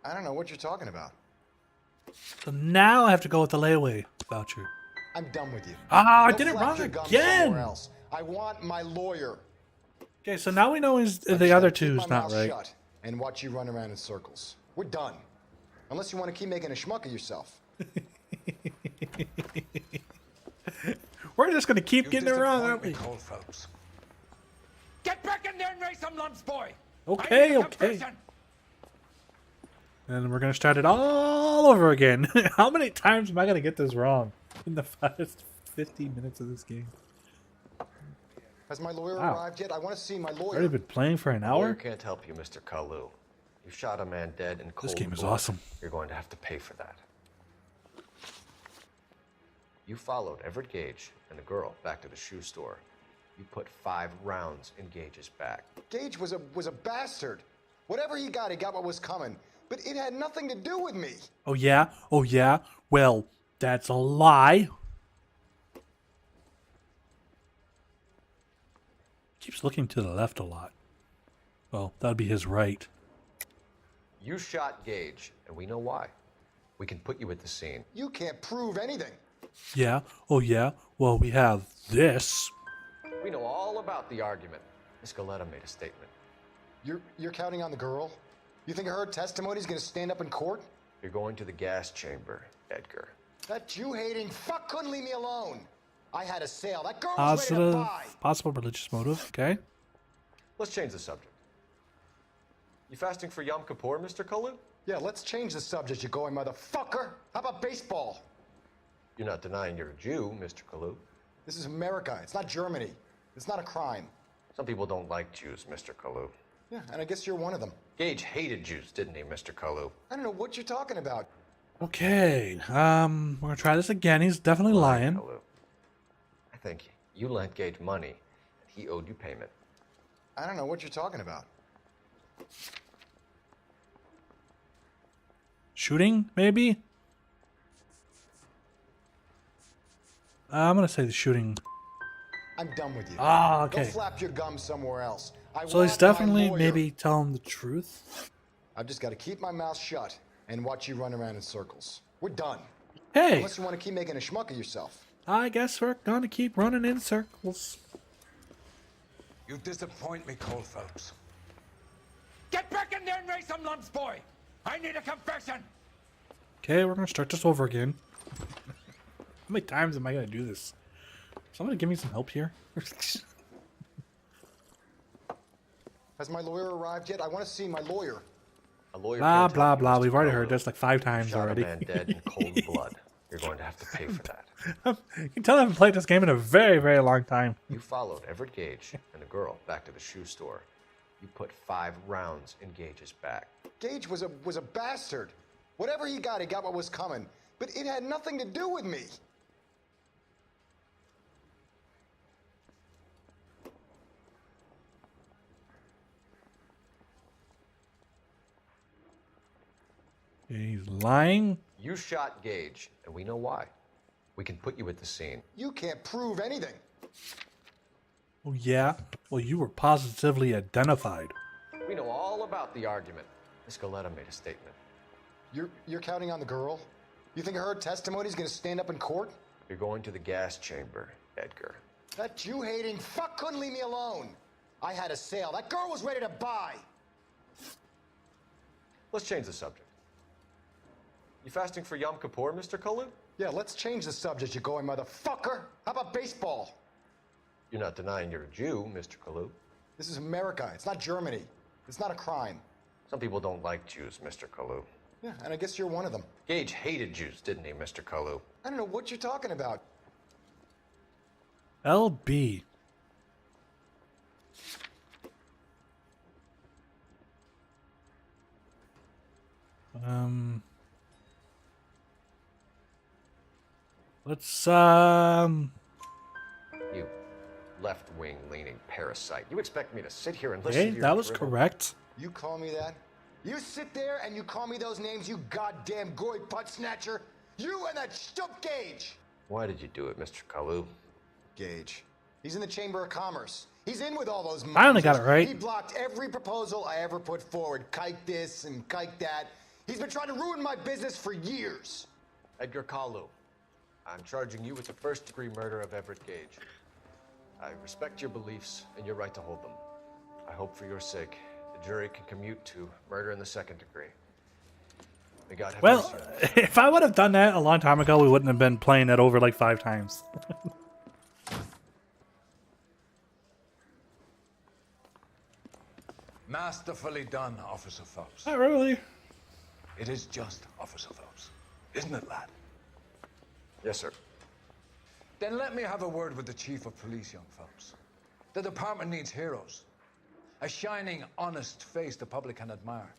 I don't know what you're talking about. So now I have to go with the layaway voucher. I'm done with you. Ah, I Go did it flap wrong your gum again. somewhere else. I want my lawyer. Okay, so now we know I the just other gotta keep two's my not mouth right. shut and watch you run around in circles. We're done. Unless you want to keep making a schmuck of yourself. We're just gonna keep getting it wrong, aren't we? Cold, Phelps. Get back in there and raise some lumps, boy! Okay, okay. And we're gonna start it all over again. How many times am I gonna get this wrong in the first 50 minutes of this game? Has my lawyer Wow. arrived yet? I want to see my lawyer. Already been playing for an Lawyer hour? can't help you, Mr. Kalu. You shot a man dead in cold This game is blood. awesome. You're going to have to pay for that. You followed Everett Gage and the girl back to the shoe store. You put 5 rounds in Gage's back. Gage was a bastard. Whatever he got what was coming. But it had nothing to do with me. Oh yeah? Oh yeah? Well, that's a lie. Keeps looking to the left a lot. Well, that'd be his right. You shot Gage, and we know why. We can put you at the scene. You can't prove anything. Yeah? Oh yeah? Well, we have this. We know all about the argument. Miss Galetta made a statement. You're counting on the girl? You think her testimony's gonna stand up in court? You're going to the gas chamber, Edgar. That Jew-hating fuck couldn't leave me alone. I had a sale. That girl was ready to buy. Possible religious motive, okay? Let's change the subject. You fasting for Yom Kippur, Mr. Kalu? Yeah, let's change the subject, you going motherfucker. How about baseball? You're not denying you're a Jew, Mr. Kalu. This is America. It's not Germany. It's not a crime. Some people don't like Jews, Mr. Kalu. Yeah, and I guess you're one of them. Gage hated Jews, didn't he, Mr. Kalu? I don't know what you're talking about. Okay, we're gonna try this again. He's definitely lying. Kalu. I think you lent Gage money, and he owed you payment. I don't know what you're talking about. Shooting, maybe? I'm gonna say the shooting. I'm done with you. Ah, okay. Go flap your gums somewhere else. So he's want definitely my lawyer. maybe telling the truth. I've just got to keep my mouth shut and watch you run around in circles. We're done. Hey! Unless you want to keep making a schmuck of yourself. I guess we're gonna keep running in circles. You disappoint me, Cole Phelps. Get back in there and raise some lumps, boy! I need a confession! Okay, we're gonna start this over again. How many times am I gonna do this? Somebody give me some help here. Has my lawyer arrived yet? I want to see my lawyer. A lawyer Blah, can't blah, help you, blah. Mr. We've already Kalu. heard this like 5 times Shot already. a man dead in cold blood. You're going to have to pay for that. You can tell I haven't played this game in a very, very long time. You followed Everett Gage and the girl back to the shoe store. You put 5 rounds in Gage's back. Gage was a bastard. Whatever he got what was coming. But it had nothing to do with me. He's lying. You shot Gage, and we know why. We can put you at the scene. You can't prove anything. Oh yeah? Well, you were positively identified. We know all about the argument. Miss Galetta made a statement. You're counting on the girl? You think her testimony's gonna stand up in court? You're going to the gas chamber, Edgar. That Jew-hating fuck couldn't leave me alone. I had a sale. That girl was ready to buy. Let's change the subject. You fasting for Yom Kippur, Mr. Kalu? Yeah, let's change the subject, you going motherfucker. How about baseball? You're not denying you're a Jew, Mr. Kalu. This is America. It's not Germany. It's not a crime. Some people don't like Jews, Mr. Kalu. Yeah, and I guess you're one of them. Gage hated Jews, didn't he, Mr. Kalu? I don't know what you're talking about. LB. Let's You left-wing leaning parasite. You expect me to sit here and listen Okay, to your that was drivel? correct. You call me that? You sit there and you call me those names, you goddamn goy butt snatcher? You and that stup Gage! Why did you do it, Mr. Kalu? Gage. He's in the Chamber of Commerce. He's in with all those I only got it right. He blocked every proposal I ever put forward. Kike this and kike that. He's been trying to ruin my business for years. Edgar Kalu, I'm charging you with the first-degree murder of Everett Gage. I respect your beliefs and your right to hold them. I hope for your sake the jury can commute to murder in the second degree. May God have Well, mercy. if I would have done that a long time ago, we wouldn't have been playing it over like 5 times. Masterfully done, Officer Phelps. Not really. It is just, Officer Phelps. Isn't it, lad? Yes, sir. Then let me have a word with the Chief of Police, young Phelps. The department needs heroes. A shining, honest face the public can admire.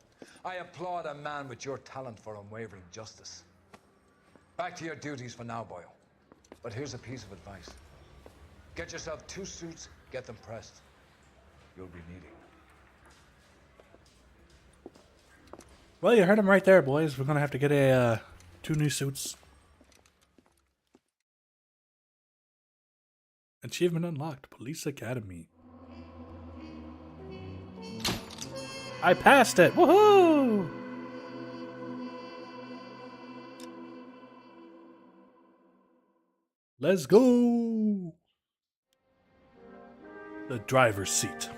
I applaud a man with your talent for unwavering justice. Back to your duties for now, Boyle. But here's a piece of advice. Get yourself 2 suits, get them pressed. You'll be needing. Well, you heard him right there, boys. We're gonna have to get a 2 new suits. Achievement unlocked. Police Academy. I passed it. Woohoo! Let's go. The driver's seat.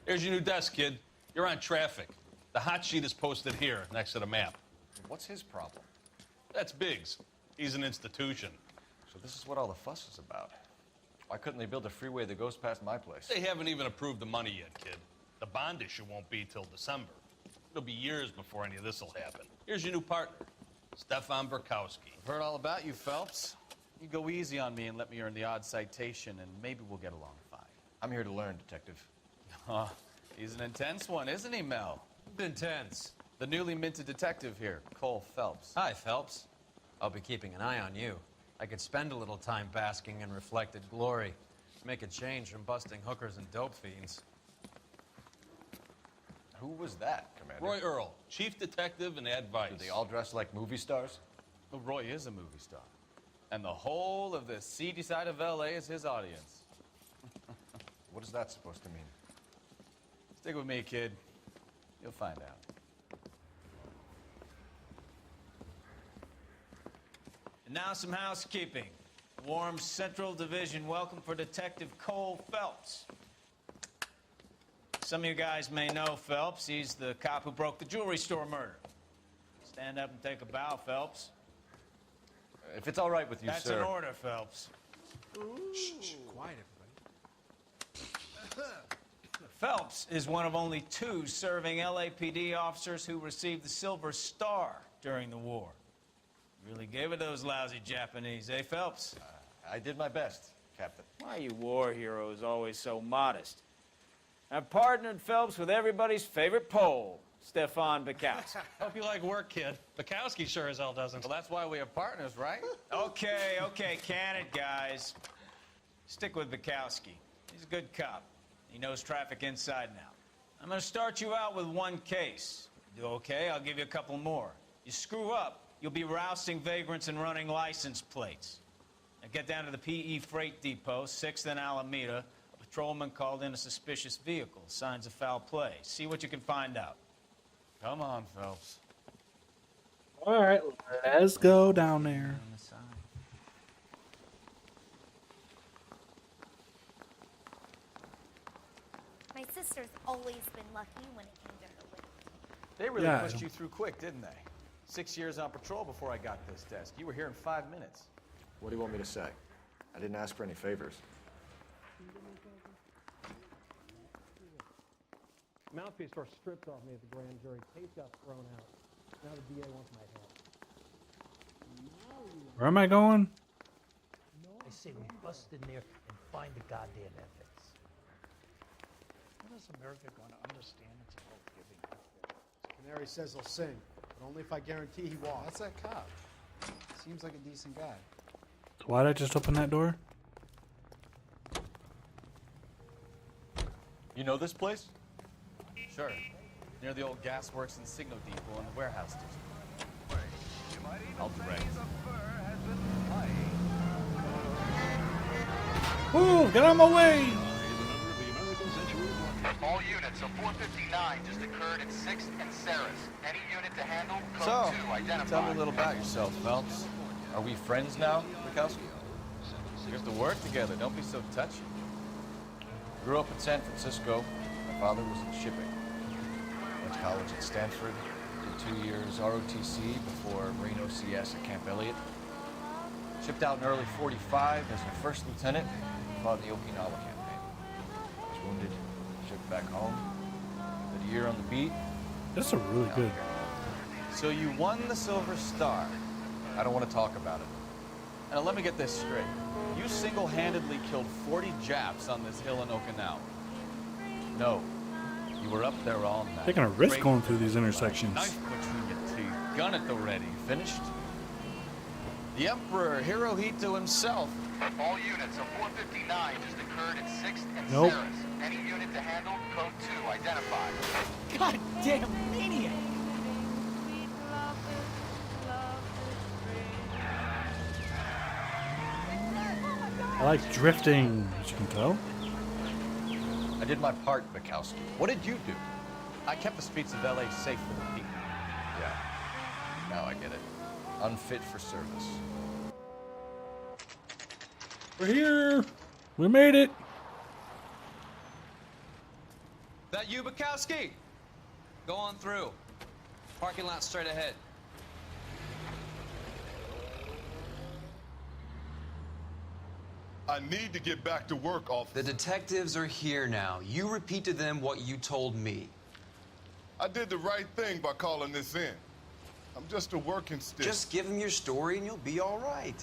Here's your new desk, kid. You're on traffic. The hot sheet is posted here, next to the map. What's his problem? That's Biggs. He's an institution. So this is what all the fuss is about. Why couldn't they build a freeway that goes past my place? They haven't even approved the money yet, kid. The bond issue won't be till December. It'll be years before any of this will happen. Here's your new partner, Stefan Burkowski. I've heard all about you, Phelps. You go easy on me and let me earn the odd citation, and maybe we'll get along fine. I'm here to learn, Detective. He's an intense one, isn't he, Mel? Intense. The newly minted detective here, Cole Phelps. Hi, Phelps. I'll be keeping an eye on you. I could spend a little time basking in reflected glory. Make a change from busting hookers and dope fiends. Who was that, Commander? Roy Earl, chief detective and advice. Do they all dress like movie stars? Well, Roy is a movie star. And the whole of the seedy side of L.A. is his audience. What is that supposed to mean? Stick with me, kid. You'll find out. And now some housekeeping. Warm Central Division welcome for Detective Cole Phelps. Some of you guys may know Phelps. He's the cop who broke the jewelry store murder. Stand up and take a bow, Phelps. If it's all right with you, That's sir. an order, Phelps. Shh, quiet, everybody. Phelps is one of only 2 serving LAPD officers who received the Silver Star during the war. Really gave it those lousy Japanese, eh, Phelps? I did my best, Captain. Why are you war heroes always so modest? I've partnered Phelps with everybody's favorite Pole, Stefan Burkowski. Hope you like work, kid. Bukowski sure as hell doesn't. Well, that's why we have partners, right? Okay, can it, guys. Stick with Bukowski. He's a good cop. He knows traffic inside and out. I'm going to start you out with 1 case. You do okay, I'll give you a couple more. You screw up, you'll be rousting vagrants and running license plates. Now get down to the PE Freight Depot, 6th and Alameda. A patrolman called in a suspicious vehicle. Signs of foul play. See what you can find out. Come on, Phelps. All right, let's go down there. My sister's always been lucky when it came to her weight. They really Yeah. pushed you through quick, didn't they? 6 years on patrol before I got this desk. You were here in 5 minutes. What do you want me to say? I didn't ask for any favors. Mouthpiece got stripped off me at the grand jury. Case got thrown out. Now the DA wants my head. Where am I going? I say we bust in there and find the goddamn evidence. When is America going to understand it's about giving? Canary says he'll sing, but only if I guarantee he walks. That's that cop. Seems like a decent guy. So why did I just open that door? You know this place? Sure. Near the old gas works and signal depot in the warehouse district. I'll direct. Ooh, get out of my way! units, a 459 just occurred in 6th and Saris. Any unit to handle, code 2 identified. Tell me a little about yourself, Phelps. Are we friends now, Bukowski? We have to work together. Don't be so touchy. Grew up in San Francisco. My father was in shipping. Went to college at Stanford. Did 2 years ROTC before Marine OCS at Camp Elliott. Shipped out in early 45 as a first lieutenant. Fought in the Okinawa campaign. I was wounded. Shipped back home. Did a year on the beat. That's a really good. So you won the Silver Star. I don't want to talk about it. Now let me get this straight. You single-handedly killed 40 Japs on this hill in Okinawa. No, you were up there all night. Taking a risk going through these intersections. Knife between your teeth, gun at the ready. Finished? The Emperor Hirohito himself. All units, a 459 just occurred in 6th and Nope. Saris. Any unit to handle, code 2 identified. Goddamn maniac! I like drifting, as you can tell. I did my part, Bukowski. What did you do? I kept the streets of LA safe for the people. Yeah, now I get it. Unfit for service. We're here. We made it. That you, Bukowski? Go on through. Parking lot straight ahead. I need to get back to work, officer. The detectives are here now. You repeat to them what you told me. I did the right thing by calling this in. I'm just a working stick. Just give them your story and you'll be all right.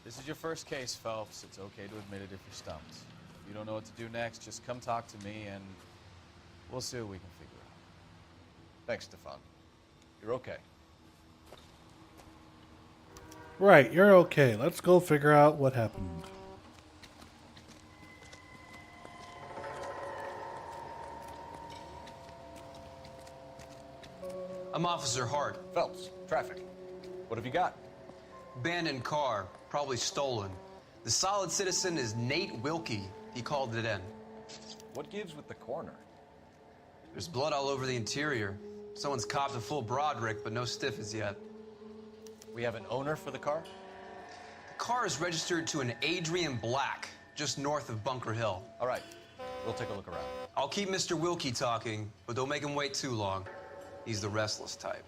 This is your first case, Phelps. It's okay to admit it if you're stumped. If you don't know what to do next, just come talk to me and we'll see what we can figure out. Thanks, Stefan. You're okay. Right, you're okay. Let's go figure out what happened. I'm Officer Hart. Phelps, traffic. What have you got? Abandoned car, probably stolen. The solid citizen is Nate Wilkie. He called it in. What gives with the coroner? There's blood all over the interior. Someone's copped a full Broderick, but no stiff as yet. We have an owner for the car? The car is registered to an Adrian Black, just north of Bunker Hill. All right, we'll take a look around. I'll keep Mr. Wilkie talking, but don't make him wait too long. He's the restless type.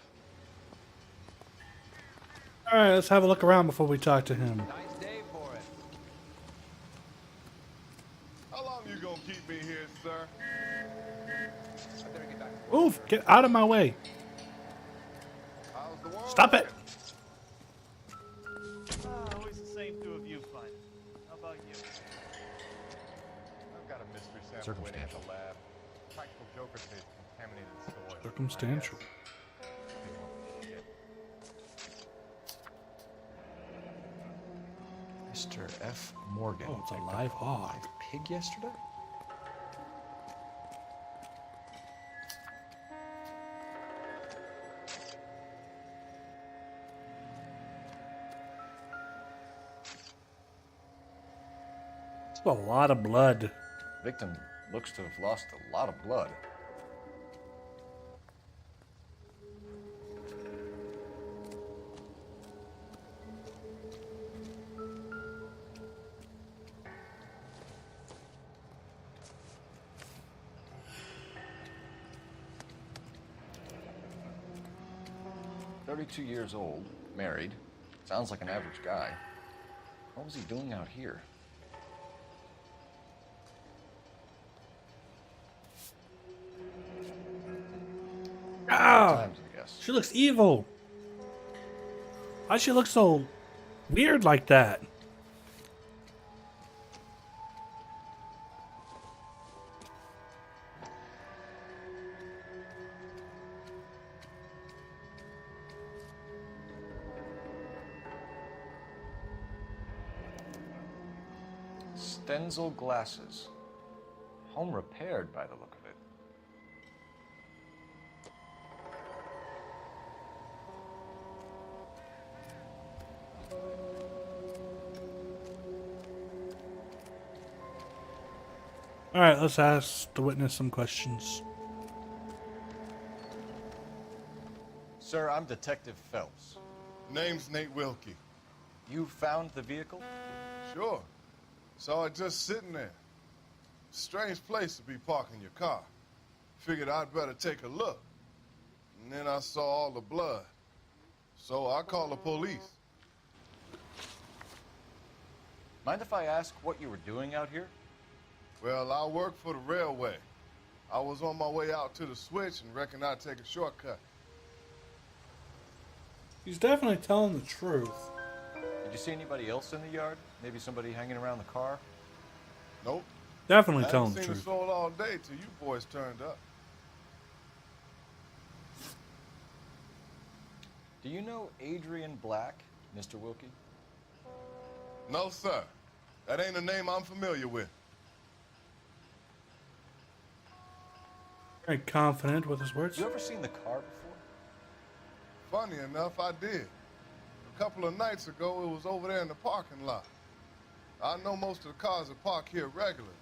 All right, let's have a look around before we talk to him. Nice day for it. How long you gonna keep me here, sir? Move! Get out of my way! Stop it! Always the same two of you find it. How about you? I've got a mystery sample waiting at the lab. Practical Joker says contaminated soil. Circumstantial. Mr. F. Morgan. Oh, it's a live hog. Pig yesterday? It's a lot of blood. Victim looks to have lost a lot of blood. "32 years old, married. Sounds like an average guy. What was he doing out here?" Ah! Times, I guess. She looks evil. Why she look so weird like that? Stenzel glasses. Home repaired by the look of it. Alright, let's ask the witness some questions. Sir, I'm Detective Phelps. Name's Nate Wilkie. You found the vehicle? Sure. Saw it just sitting there. Strange place to be parking your car. Figured I'd better take a look. And then I saw all the blood. So I called the police. Mind if I ask what you were doing out here? Well, I work for the railway. I was on my way out to the switch and reckoned I'd take a shortcut. He's definitely telling the truth. Did you see anybody else in the yard? Maybe somebody hanging around the car? Nope. Definitely telling the I hadn't truth. seen the soul all day till you boys turned up. Do you know Adrian Black, Mr. Wilkie? No, sir. That ain't a name I'm familiar with. Very confident with his words. You ever seen the car before? Funny enough, I did. A couple of nights ago, it was over there in the parking lot. I know most of the cars are parked here regularly,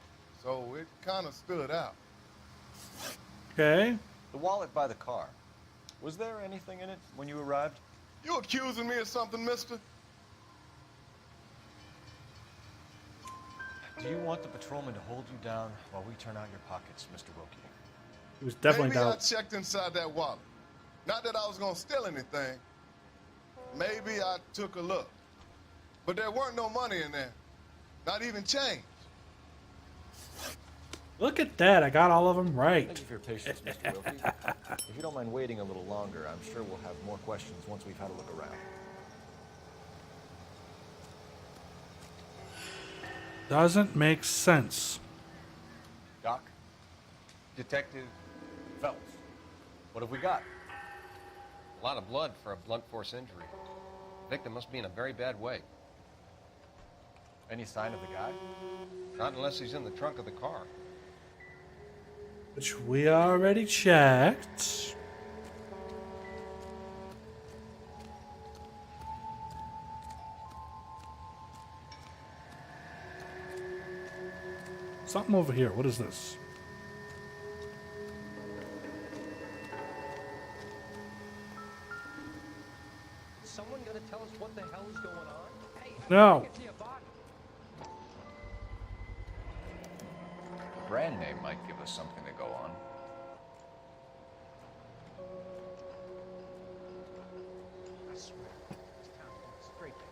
so it kind of stood out. Okay. The wallet by the car. Was there anything in it when you arrived? You accusing me of something, mister? Do you want the patrolman to hold you down while we turn out your pockets, Mr. Wilkie? He was definitely Maybe down. I checked inside that wallet. Not that I was gonna steal anything. Maybe I took a look. But there weren't no money in there. Not even change. Look at that. I got all of them right. Thank you for your patience, Mr. Wilkie. If you don't mind waiting a little longer, I'm sure we'll have more questions once we've had a look around. Doesn't make sense. Doc? Detective Phelps, what have we got? A lot of blood for a blunt force injury. The victim must be in a very bad way. Any sign of the guy? Not unless he's in the trunk of the car. Which we already checked. Something over here. What is this? Is someone gonna tell us what the hell is going on? Hey, No. get to your body. The brand name might give us something to go on. I swear, this town's going straight to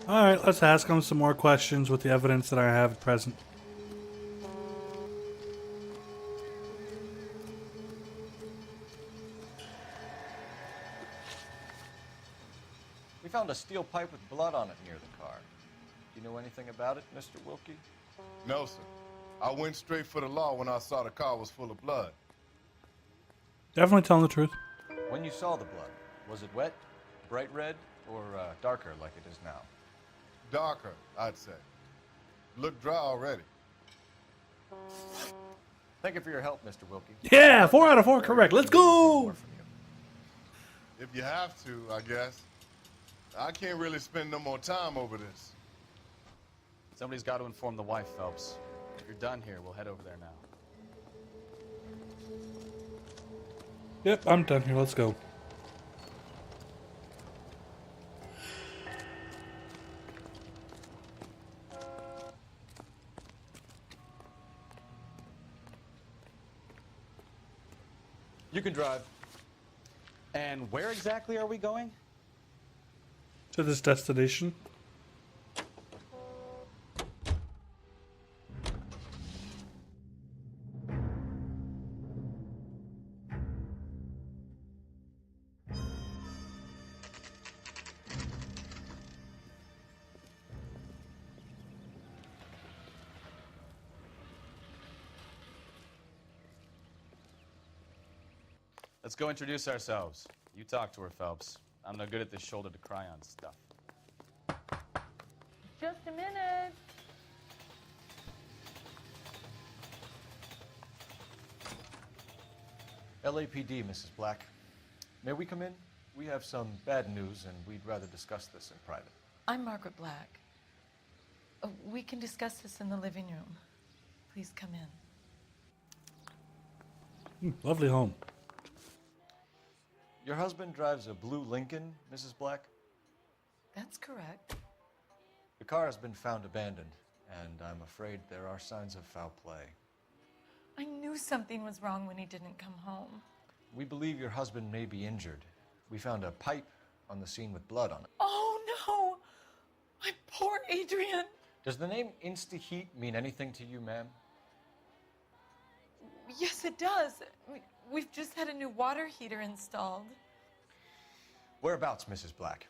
hell. Alright, let's ask him some more questions with the evidence that I have at present. We found a steel pipe with blood on it near the car. Do you know anything about it, Mr. Wilkie? No, sir. I went straight for the law when I saw the car was full of blood. Definitely telling the truth. When you saw the blood, was it wet, bright red, or darker like it is now? Darker, I'd say. Looked dry already. Thank you for your help, Mr. Wilkie. Yeah, 4 out of 4 correct. Let's go! If you have to, I guess. I can't really spend no more time over this. Somebody's got to inform the wife, Phelps. If you're done here, we'll head over there now. Yep, I'm done here. Let's go. You can drive. And where exactly are we going? To this destination. Let's go introduce ourselves. You talk to her, Phelps. I'm no good at this shoulder to cry on stuff. Just a minute. LAPD, Mrs. Black. May we come in? We have some bad news, and we'd rather discuss this in private. I'm Margaret Black. We can discuss this in the living room. Please come in. Lovely home. Your husband drives a blue Lincoln, Mrs. Black? That's correct. The car has been found abandoned, and I'm afraid there are signs of foul play. I knew something was wrong when he didn't come home. We believe your husband may be injured. We found a pipe on the scene with blood on it. Oh, no! My poor Adrian! Does the name Insta-Heat mean anything to you, ma'am? Yes, it does. We've just had a new water heater installed. Whereabouts, Mrs. Black?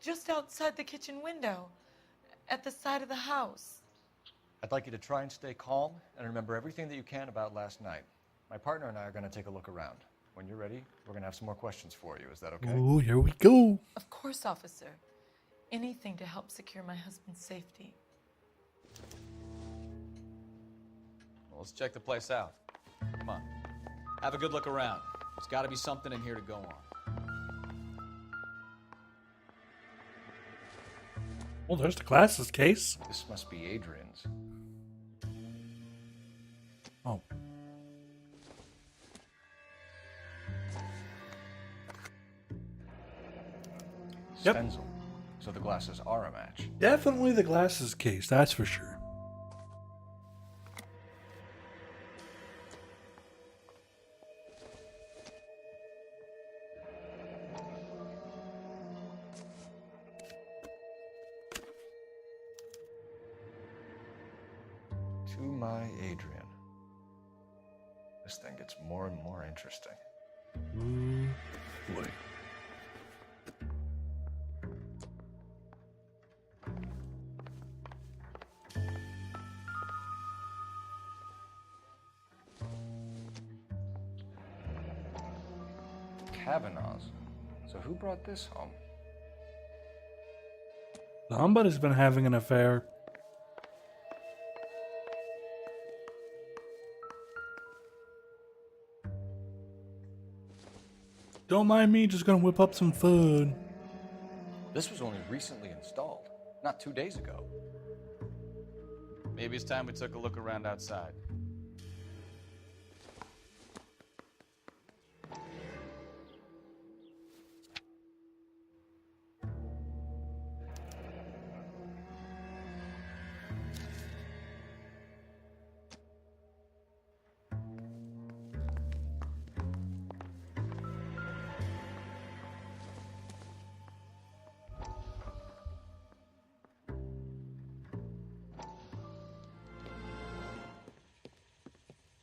Just outside the kitchen window, at the side of the house. I'd like you to try and stay calm and remember everything that you can about last night. My partner and I are going to take a look around. When you're ready, we're going to have some more questions for you. Is that okay? Oh, here we go. Of course, officer. Anything to help secure my husband's safety. Well, let's check the place out. Come on. Have a good look around. There's got to be something in here to go on. Well, there's the glasses case. This must be Adrian's. Oh. Yep. Stencil. So the glasses are a match. Definitely the glasses case, that's for sure. To my Adrian. This thing gets more and more interesting. Ooh, boy. Kavanaugh's. So who brought this home? Somebody's been having an affair. Don't mind me, just gonna whip up some food. This was only recently installed, not 2 days ago. Maybe it's time we took a look around outside.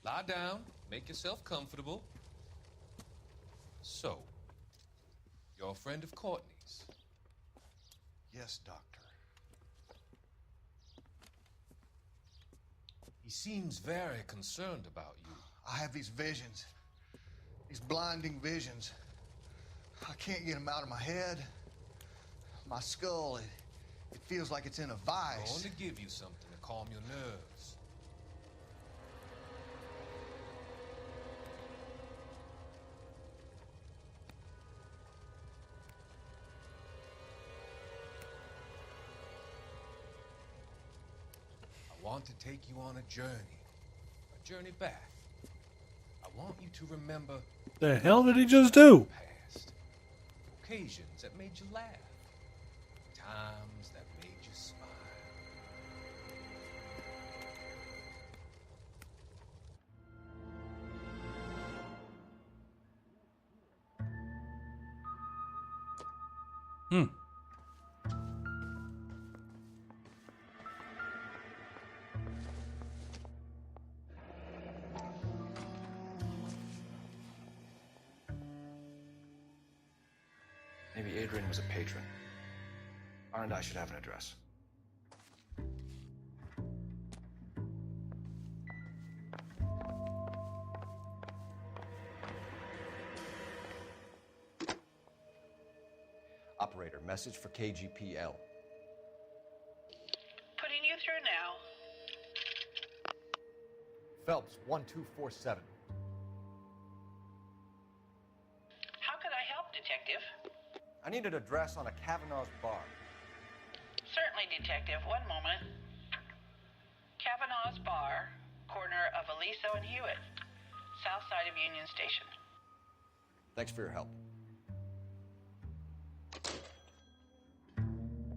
Lie down, make yourself comfortable. So, you're a friend of Courtney's? Yes, Doctor. He seems very concerned about you. I have these visions, these blinding visions. I can't get them out of my head. My skull, it feels like it's in a vice. I want to give you something to calm your nerves. I want to take you on a journey back. I want you to remember The hell did he just do? past, occasions that made you laugh, times that made you smile. Hmm. Maybe Adrian was a patron. R&I should have an address. Operator, message for KGPL. Putting you through now. Phelps, 1247. How could I help, Detective? I need an address on a Kavanaugh's bar. Certainly. Hi, Detective. One moment. Kavanaugh's Bar, corner of Aliso and Hewitt, south side of Union Station. Thanks for your help.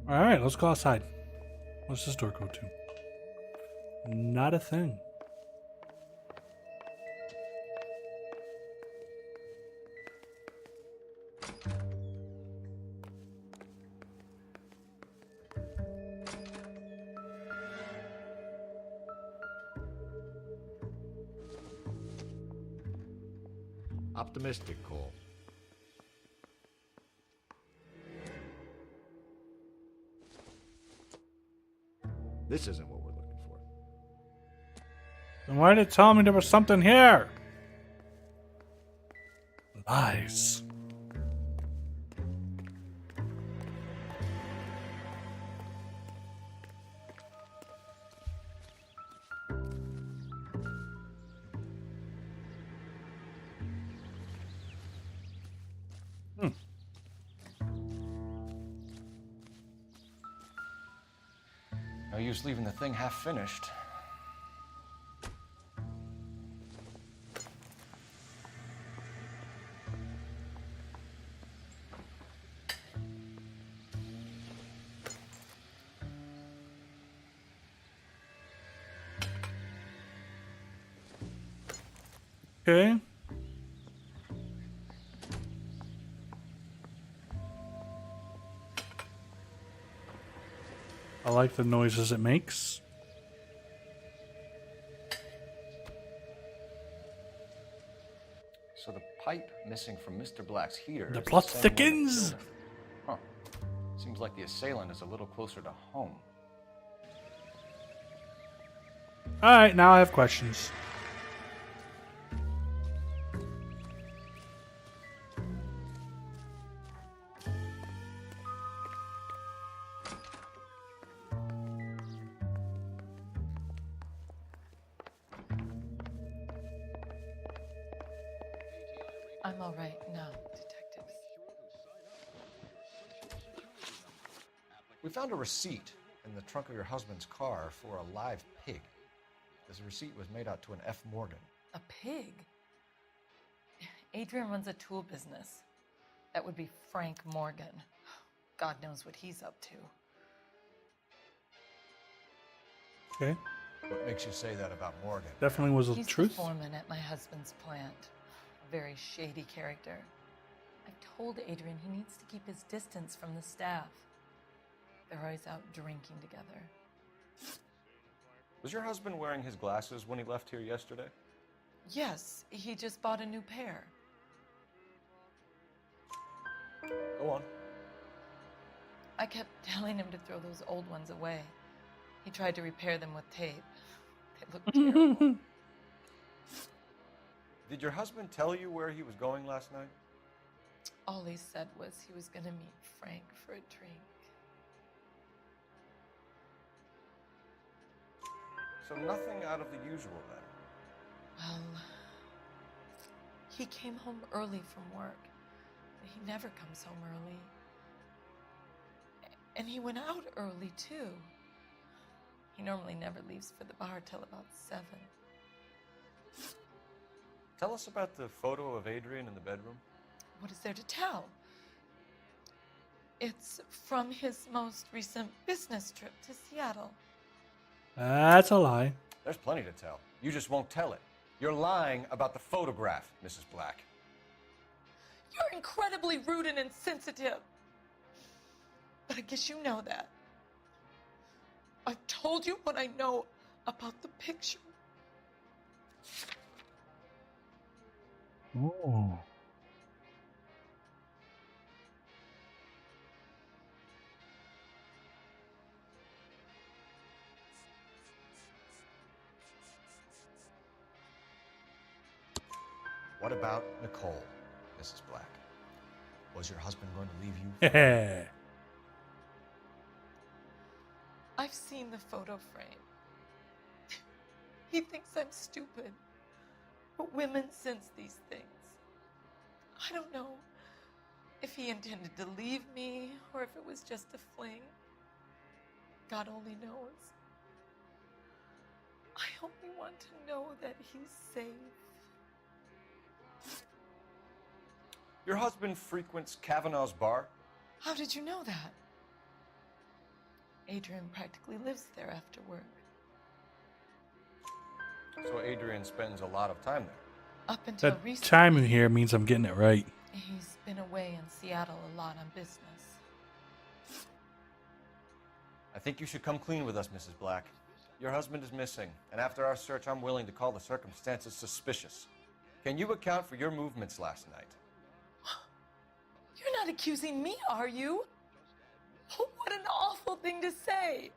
All right, let's go outside. What's this door go to? Not a thing. Optimistic, Cole. This isn't what we're looking for. Then why did it tell me there was something here? Lies. No use leaving the thing half finished. Okay. I like the noises it makes. So the pipe missing from Mr. Black's heater. The is plot same one that thickens. killed him. Huh. Seems like the assailant is a little closer to home. All right, now I have questions. I'm all right now, detectives. We found a receipt in the trunk of your husband's car for a live pig. This receipt was made out to an F. Morgan. A pig? Adrian runs a tool business. That would be Frank Morgan. God knows what he's up to. Okay. What makes you say that about Morgan? Definitely was the He's truth. the foreman at my husband's plant. A very shady character. I've told Adrian he needs to keep his distance from the staff. They're always out drinking together. Was your husband wearing his glasses when he left here yesterday? Yes, he just bought a new pair. Go on. I kept telling him to throw those old ones away. He tried to repair them with tape. They look terrible. Did your husband tell you where he was going last night? All he said was he was going to meet Frank for a drink. So nothing out of the usual then? Well, he came home early from work. He never comes home early. And he went out early, too. He normally never leaves for the bar till about 7. Tell us about the photo of Adrian in the bedroom. What is there to tell? It's from his most recent business trip to Seattle. That's a lie. There's plenty to tell. You just won't tell it. You're lying about the photograph, Mrs. Black. You're incredibly rude and insensitive. But I guess you know that. I've told you what I know about the picture. Oh. What about Nicole, Mrs. Black? Was your husband going to leave you? I've seen the photo frame. He thinks I'm stupid. But women sense these things. I don't know if he intended to leave me or if it was just a fling. God only knows. I only want to know that he's safe. Your husband frequents Kavanaugh's bar? How did you know that? Adrian practically lives there after work. So Adrian spends a lot of time there. Up until That recently, time in here means I'm getting it right. he's been away in Seattle a lot on business. I think you should come clean with us, Mrs. Black. Your husband is missing, and after our search, I'm willing to call the circumstances suspicious. Can you account for your movements last night? You're not accusing me, are you? What an awful thing to say.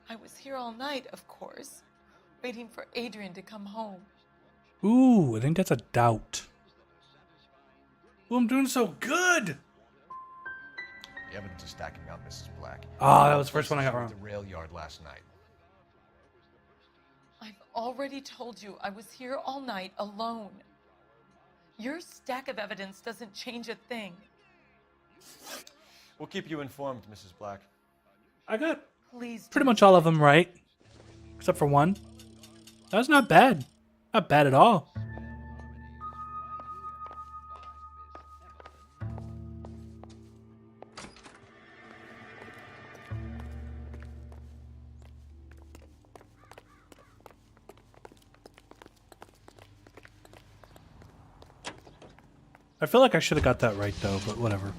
I was here all night, of course, waiting for Adrian to come home. Ooh, I think that's a doubt. Ooh, I'm doing so good. The evidence is stacking up, Mrs. Black. Ah, that was the first one I got wrong. The rail yard last night. I've already told you I was here all night alone. Your stack of evidence doesn't change a thing. We'll keep you informed, Mrs. Black. I got Please pretty much all of them right, except for one. That was not bad. Not bad at all. I feel like I should have got that right though, but whatever.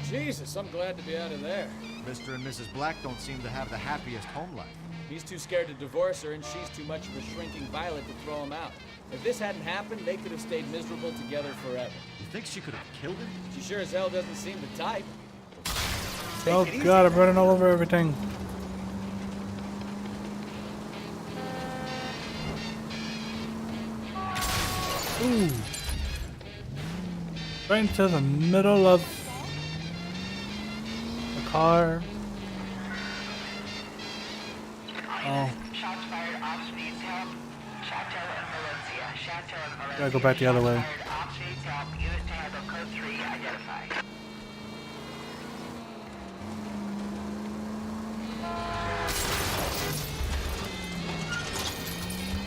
Jesus, I'm glad to be out of there. Mr. and Mrs. Black don't seem to have the happiest home life. He's too scared to divorce her, and she's too much of a shrinking violet to throw him out. If this hadn't happened, they could have stayed miserable together forever. You think she could have killed him? She sure as hell doesn't seem the type. Oh god, I'm running all over everything. Ooh. Right into the middle of the car. Oh. Shots fired, ops needs help. Chateau and Valencia. Chateau and Valencia. Gotta go back the other way. Ops needs help. Units to handle code 3 identified.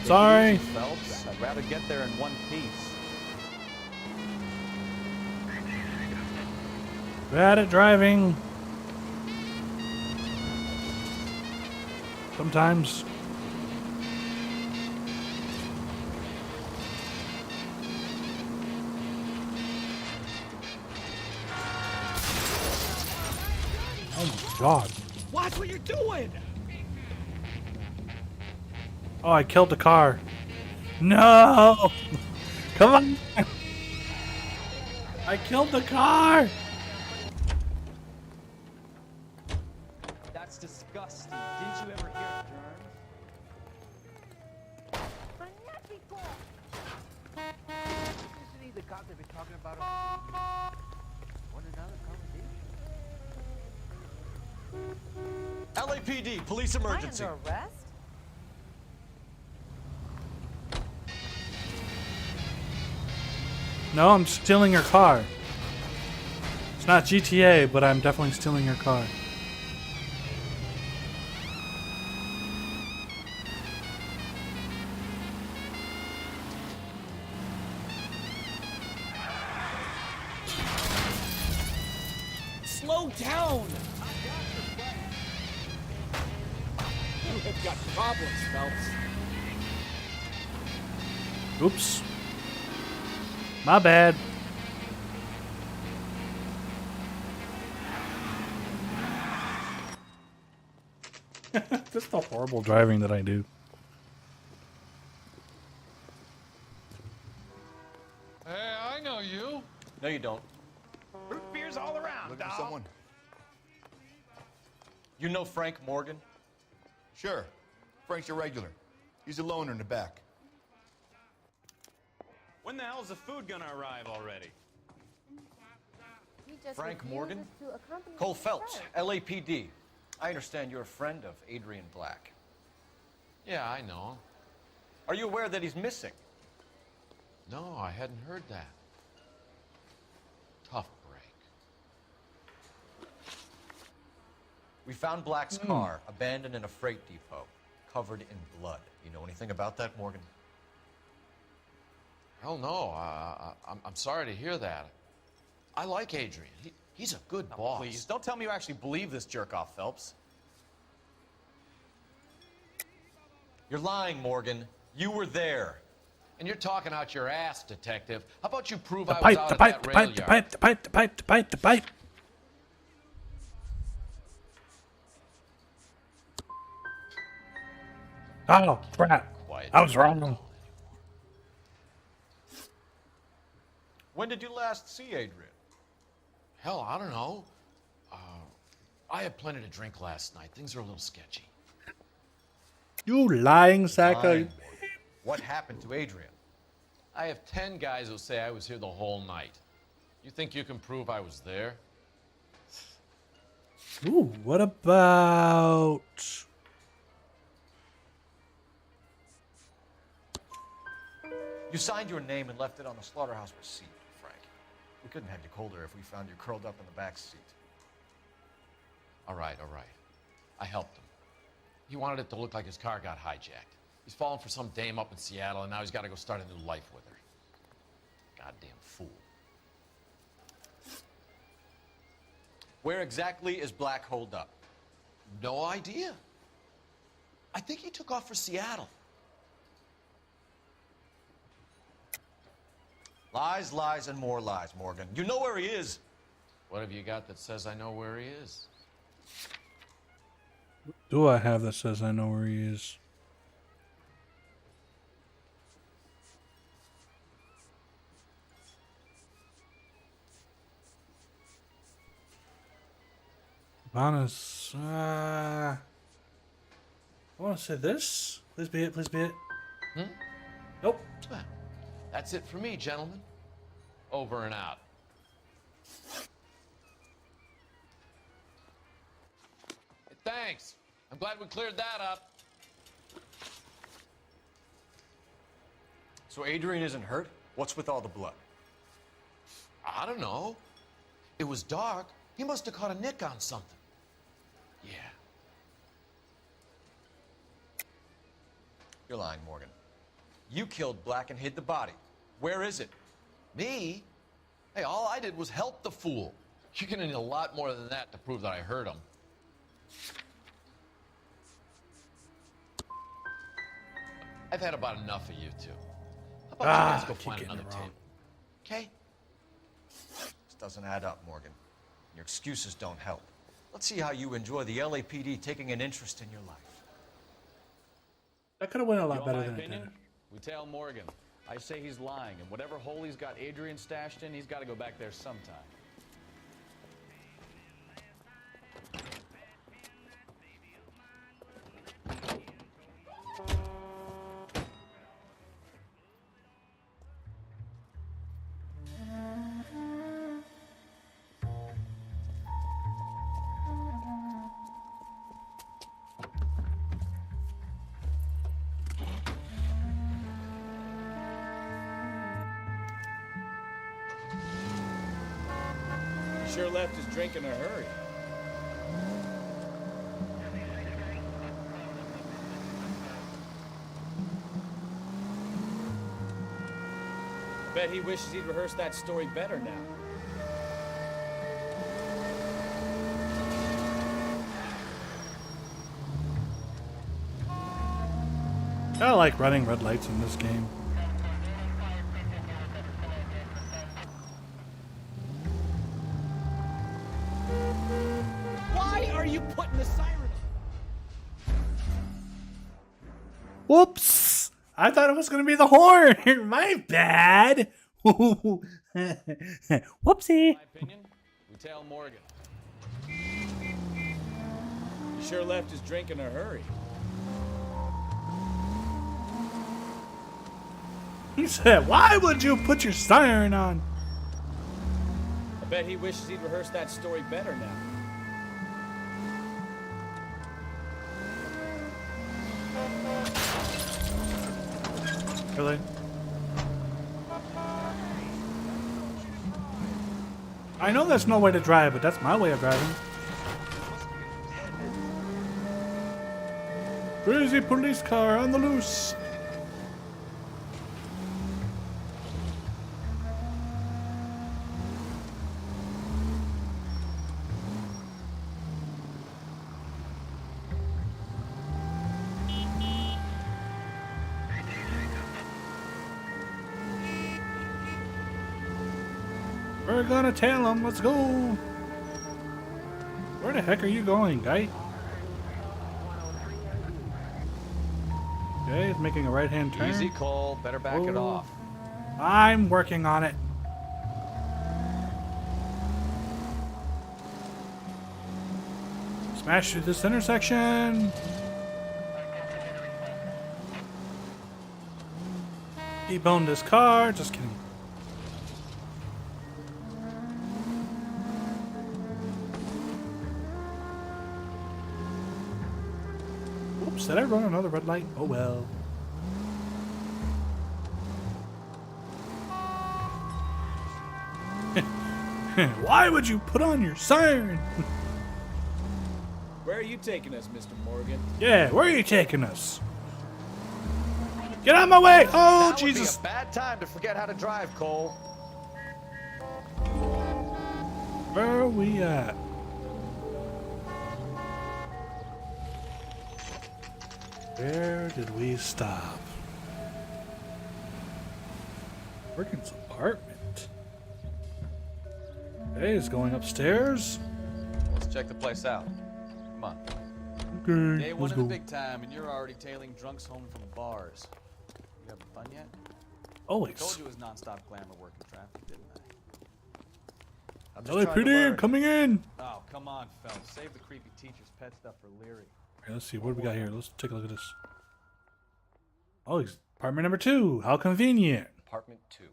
Sorry. Phelps, I'd rather get there in one piece. Bad at driving. Sometimes. Oh my god. Watch what you're doing! Oh, I killed the car. No! Come on! I killed the car! That's disgusting. Didn't you ever hear of germs? Isn't he the cop they've been talking about him? Want another conversation? LAPD, police emergency. Am I under arrest? No, I'm stealing your car. It's not GTA, but I'm definitely stealing your car. Slow down! You have got problems, Phelps. Oops. My bad. Just the horrible driving that I do. Hey, I know you. No, you don't. Root beers all around, Looking for someone? You know Frank Morgan? Sure. Frank's your regular. He's a loner in the back. When the hell's the food gonna arrive already? just Frank refuses Morgan? to accompany Cole his Phelps, friend. LAPD. I understand you're a friend of Adrian Black. Yeah, I know. Are you aware that he's missing? No, I hadn't heard that. Tough break. We found Black's car abandoned in a freight depot, covered in blood. You know anything about that, Morgan? Hell no. I'm sorry to hear that. I like Adrian. He's a good boss. Please, don't tell me you actually believe this jerk-off, Phelps. You're lying, Morgan. You were there. And you're talking out your ass, detective. How about you prove The I was pipe, out the of pipe, that the rail pipe, the yard? pipe, the pipe, the pipe, the pipe, the pipe. Oh, crap. Quiet. I was wrong. When did you last see Adrian? Hell, I don't know. I had plenty to drink last night. Things are a little sketchy. You lying sack Lying. of... What happened to Adrian? I have 10 guys who say I was here the whole night. You think you can prove I was there? Ooh, what about... You signed your name and left it on the slaughterhouse receipt, Frank. We couldn't have you colder if we found you curled up in the back seat. All right, all right. I helped him. He wanted it to look like his car got hijacked. He's fallen for some dame up in Seattle, and now he's got to go start a new life with her. Goddamn fool. Where exactly is Black holed up? No idea. I think he took off for Seattle. Lies, lies, and more lies, Morgan. You know where he is. What have you got that says I know where he is? Do I have that says I know where he is? Honest, I want to say this. Please be it, please be it. Nope. Well, that's it for me, gentlemen. Over and out. Hey, thanks. I'm glad we cleared that up. So Adrian isn't hurt? What's with all the blood? I don't know. It was dark. He must have caught a nick on something. Yeah. You're lying, Morgan. You killed Black and hid the body. Where is it? Me? Hey, all I did was help the fool. You're gonna need a lot more than that to prove that I hurt him. I've had about enough of you two. How about you guys go find another table? Okay? This doesn't add up, Morgan. Your excuses don't help. Let's see how you enjoy the LAPD taking an interest in your life. That could have went a lot You want better my than it opinion? did. We tell Morgan. I say he's lying, and whatever hole he's got Adrian stashed in, he's got to go back there sometime. He sure left his drink in a hurry. I bet he wishes he'd rehearsed that story better now. I like running red lights in this game. Why are you putting the siren on? Whoops! I thought it was going to be the horn. My bad. Whoopsie. My opinion, we tell Morgan. He sure left his drink in a hurry. He said, "Why would you put your siren on?" bet he wishes he'd rehearsed that story better now. Really? I know that's no way to drive, but that's my way of driving. Crazy police car on the loose. We're gonna tail him. Let's go. Where the heck are you going, guy? Okay, he's making a right-hand turn. Easy, Cole. Better back it off. I'm working on it. Smash through this intersection. Deboned his car. Just kidding. Oops, did I run another red light? Oh well. Why would you put on your siren? Where are you taking us, Mr. Morgan? Yeah, where are you taking us? Get out of my way! Oh, that Jesus! Would be a bad time to forget how to drive, Cole. Where are we at? Where did we stop? Morgan's apartment. Okay, he's going upstairs. Let's check the place out. Come on. Okay, Day one let's of the go. big time, and you're already tailing drunks home from bars. You having fun yet? Always. I told you it was non-stop glamour work in traffic, didn't I? LAPD coming in. Oh, come on, Phelps. Save the creepy teacher's pet stuff for Leary. Okay, let's see, what do we got here? Let's take a look at this. Oh, he's apartment number 2. How convenient. Apartment 2.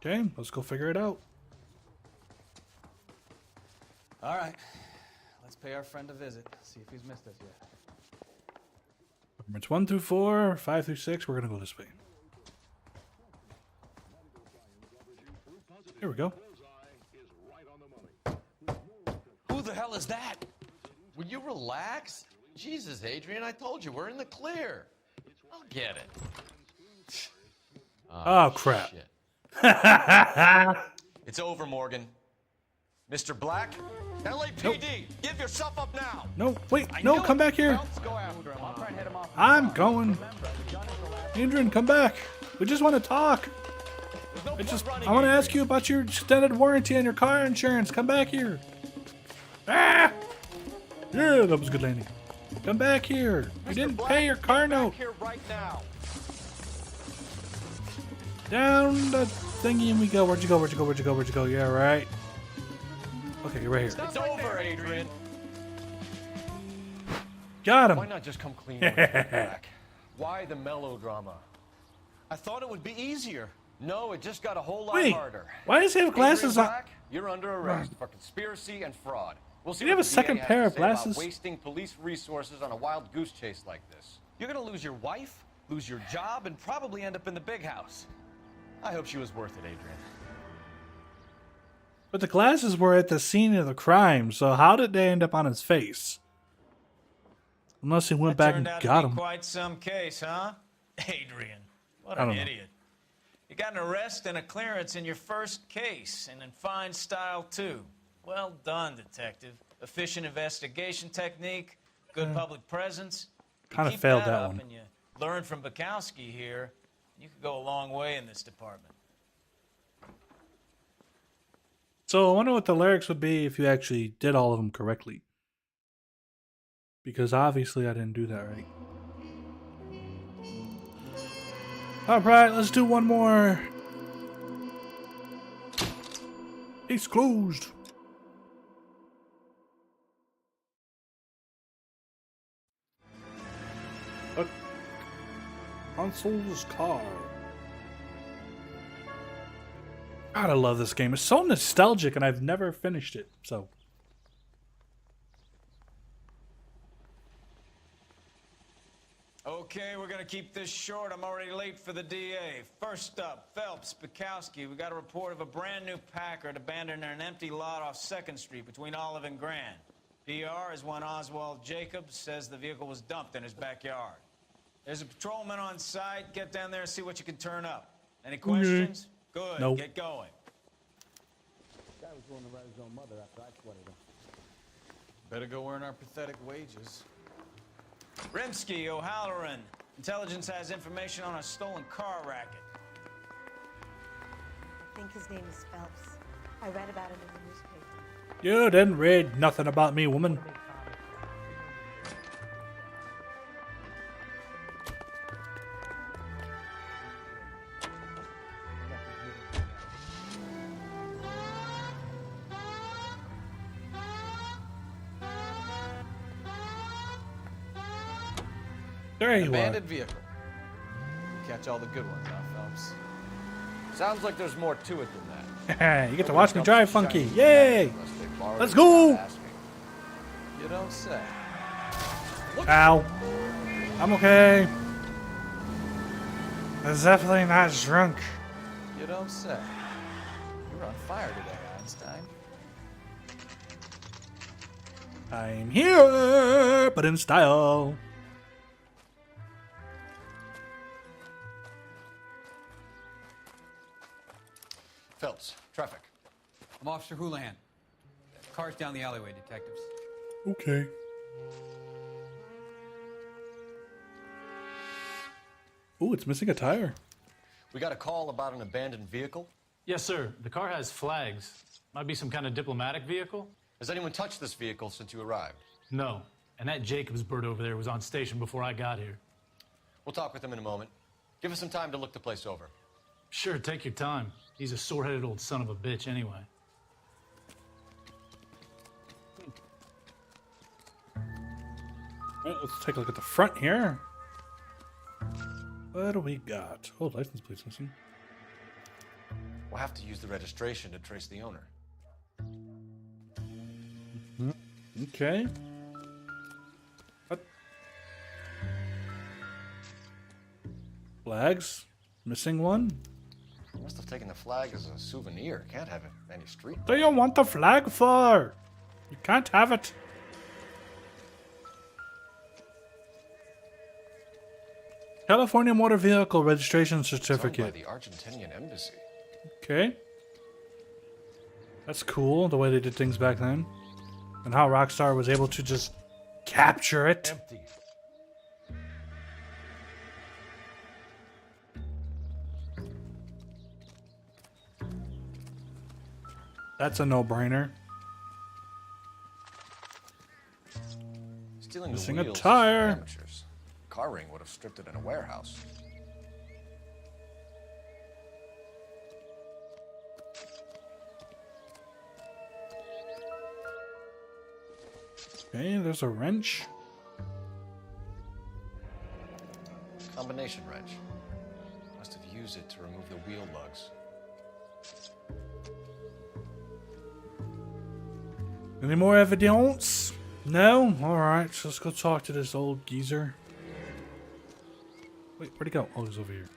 Okay, let's go figure it out. All right. Let's pay our friend a visit. See if he's missed us yet. Apartments 1 through 4, 5 through 6. We're gonna go this way. Here we go. Who the hell is that? Will you relax? Jesus, Adrian, I told you, we're in the clear. I'll get it. Oh, crap. Shit. It's over, Morgan. Mr. Black? LAPD, give yourself up now. No, wait, no, come back here. Go after him. I'll try and head him off. I'm going. Adrian, come back. We just want to talk. I want to ask you about your extended warranty on your car insurance. Come back here. Ah! Yeah, that was a good landing. Come back here. You didn't pay your car note. Here right now. Down the thingy and we go. Where'd you go? Where'd you go? Where'd you go? Where'd you go? Yeah, right. Okay, you're right here. It's over, Adrian. Got him. Why not just come clean with it, Black? Why the melodrama? I thought it would be easier. No, it just got a whole lot Wait, harder. why does he have glasses Adrian on? Black, you're under arrest for conspiracy and fraud. We'll see Do you have what a the second DA has pair to of say about glasses? wasting police resources on a wild goose chase like this. You're gonna lose your wife, lose your job, and probably end up in the big house. I hope she was worth it, Adrian. But the glasses were at the scene of the crime, so how did they end up on his face? Unless he went back and got him. Quite some case, huh? Adrian, what I an don't know. idiot. You got an arrest and a clearance in your first case, and in fine style, too. Well done, detective. Efficient investigation technique, good public presence. You Kinda keep failed that that up one. And you learn from Bukowski here, you could go a long way in this department. So I wonder what the lyrics would be if you actually did all of them correctly. Because obviously I didn't do that right. Alright, let's do one more. Case closed. Console's car. God, I love this game. It's so nostalgic, and I've never finished it. So. Okay, we're gonna keep this short. I'm already late for the DA. First up, Phelps, Bukowski. We got a report of a brand new Packard abandoned in an empty lot off 2nd Street between Olive and Grand. PR is one Oswald Jacobs says the vehicle was dumped in his backyard. There's a patrolman on site. Get down there and see what you can turn up. Any questions? Good. Nope. Get going. Guy was willing to write his own mother after I sweated him. Better go earn our pathetic wages. Rimsky, O'Halloran. Intelligence has information on a stolen car racket. I think his name is Phelps. I read about him in the newspaper. You didn't read nothing about me, woman. There you are. Abandoned vehicle. Catch all the good ones, huh, Phelps? Sounds like there's more to it than that. You get to watch me drive funky. Yay! Let's go! You don't say. Ow. I'm okay. I'm definitely not drunk. You don't say. You're on fire today, Einstein. I'm here, but in style. Phelps, traffic. I'm Officer Houlihan. Car's down the alleyway, detectives. Okay. Ooh, it's missing a tire. We got a call about an abandoned vehicle. Yes, sir. The car has flags. Might be some kind of diplomatic vehicle. Has anyone touched this vehicle since you arrived? No. And that Jacobs bird over there was on station before I got here. We'll talk with him in a moment. Give us some time to look the place over. Sure, take your time. He's a sore-headed old son of a bitch anyway. All right, let's take a look at the front here. What do we got? Oh, license plates missing. We'll have to use the registration to trace the owner. Okay. What? Flags? Missing one? Must have taken the flag as a souvenir. Can't have it any street. What do you want the flag for? You can't have it. California Motor Vehicle Registration Certificate. Owned by the Argentinian Embassy. Okay. That's cool, the way they did things back then. And how Rockstar was able to just capture it. Empty. That's a no-brainer. Stealing Missing the a wheels tire. is for amateurs. Car ring would have stripped it in a warehouse. Okay, there's a wrench. Combination wrench. Must have used it to remove the wheel lugs. Any more evidence? No? Alright, so let's go talk to this old geezer. Wait, where'd he go? Oh, he's over here.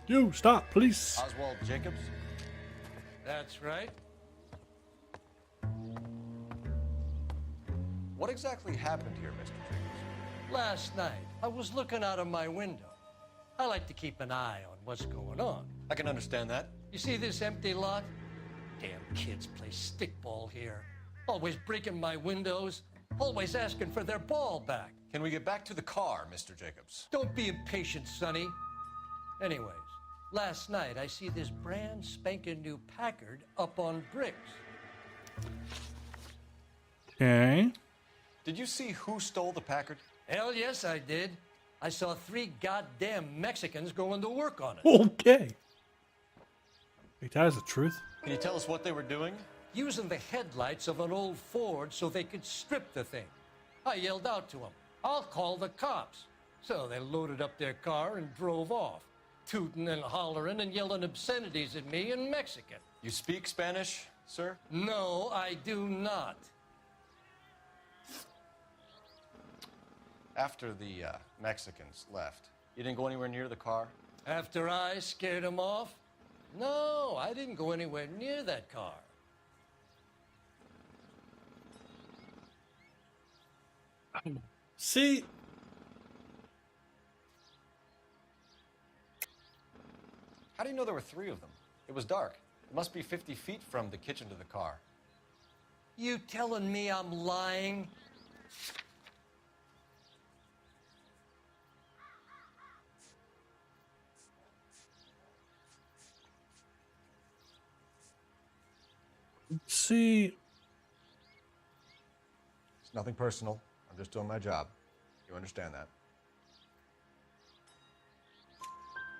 You, stop, police. Oswald Jacobs? That's right. What exactly happened here, Mr. Jacobs? Last night, I was looking out of my window. I like to keep an eye on what's going on. I can understand that. You see this empty lot? Damn kids play stickball here. Always breaking my windows. Always asking for their ball back. Can we get back to the car, Mr. Jacobs? Don't be impatient, Sonny. Anyways, last night I see this brand spanking new Packard up on bricks. Okay. Did you see who stole the Packard? Hell yes, I did. I saw 3 goddamn Mexicans going to work on it. Okay. Wait, that is the truth. Can you tell us what they were doing? Using the headlights of an old Ford so they could strip the thing. I yelled out to them, "I'll call the cops." So they loaded up their car and drove off. tooting and hollering and yelling obscenities at me in Mexican. You speak Spanish, sir? No, I do not. After the Mexicans left, you didn't go anywhere near the car? After I scared them off? No, I didn't go anywhere near that car. See, how do you know there were 3 of them? It was dark. It must be 50 feet from the kitchen to the car. You telling me I'm lying? see, It's nothing personal. I'm just doing my job. You understand that?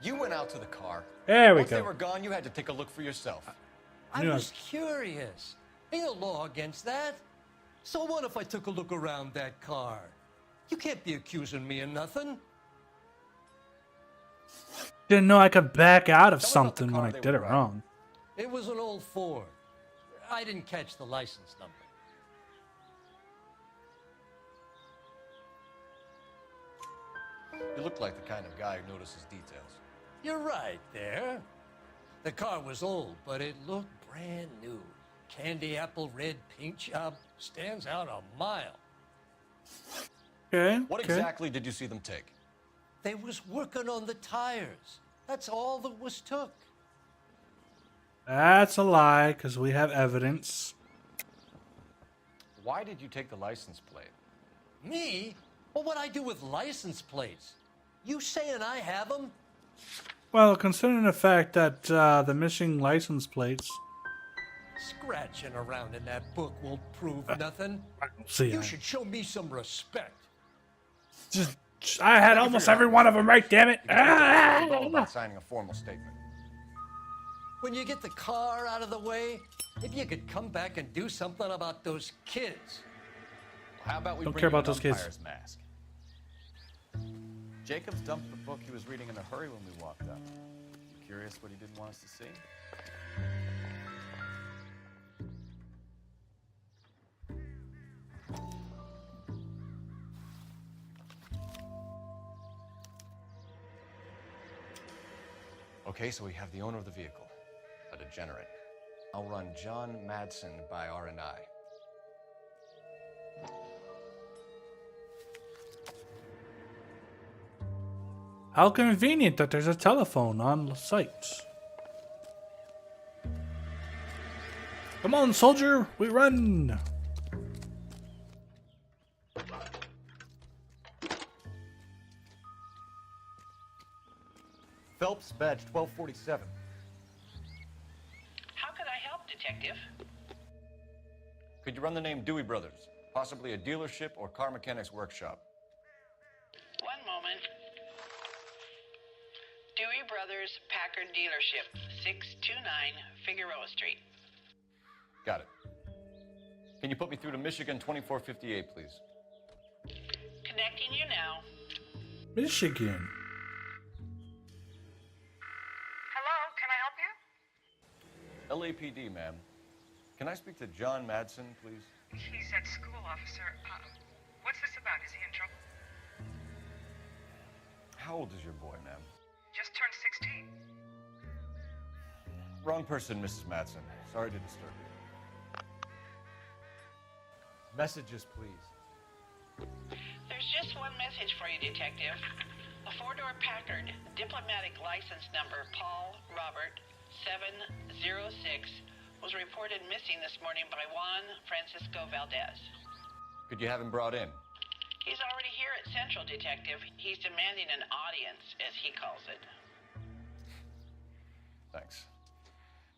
You went out to the car. There we Once go. they were gone, you had to take a look for yourself. I was curious. Ain't no law against that. So what if I took a look around that car? You can't be accusing me of nothing. didn't know I could back out of something when I did it wrong. It was an old Ford. I didn't catch the license number. You look like the kind of guy who notices details. You're right there. The car was old, but it looked brand new. Candy apple red paint job stands out a mile. Okay. What exactly did you see them take? They was working on the tires. That's all that was took. That's a lie, because we have evidence. Why did you take the license plate? Me? Well, what'd I do with license plates? You saying I have them? Well, considering the fact that the missing license plates. Scratching around in that book won't prove nothing. see You it. should show me some respect. I had almost every one of them right, damn it. About signing a formal statement. When you get the car out of the way, maybe you could come back and do something about those kids. How about we Don't bring care you about an those kids. umpire's mask? Jacobs dumped the book he was reading in a hurry when we walked up. Curious what he didn't want us to see? Okay, so we have the owner of the vehicle, a degenerate. I'll run John Madsen by R&I. How convenient that there's a telephone on site. Come on, soldier, we run. Phelps, badge 1247. How could I help, Detective? Could you run the name Dewey Brothers? Possibly a dealership or car mechanics workshop. One moment. Dewey Brothers Packard Dealership, 629 Figueroa Street. Got it. Can you put me through to Michigan 2458, please? Connecting you now. Michigan. Hello, can I help you? LAPD, ma'am. Can I speak to John Madsen, please? He's at school, officer. What's this about? Is he in trouble? How old is your boy, ma'am? Just turned 16. Wrong person, Mrs. Madsen. Sorry to disturb you. Messages, please. There's just one message for you, Detective. A four-door Packard, diplomatic license number Paul Robert 706, was reported missing this morning by Juan Francisco Valdez. Could you have him brought in? He's already here at Central, Detective. He's demanding an audience, as he calls it. Thanks.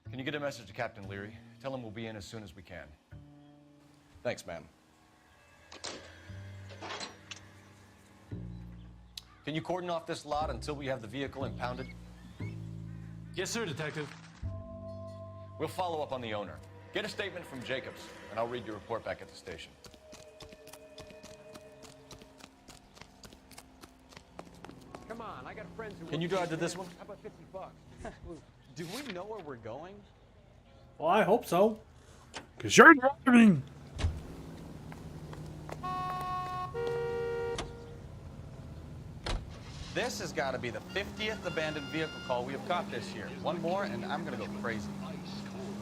Can you get a message to Captain Leary? Tell him we'll be in as soon as we can. Thanks, ma'am. Can you cordon off this lot until we have the vehicle impounded? Yes, sir, Detective. We'll follow up on the owner. Get a statement from Jacobs, and I'll read your report back at the station. Come on, I I got friends who Can you drive to this one? How about $50? Do we know where we're going? Well, I hope so. Because you're driving. This has got to be the 50th abandoned vehicle call we have caught this year. One more, and I'm going to go crazy.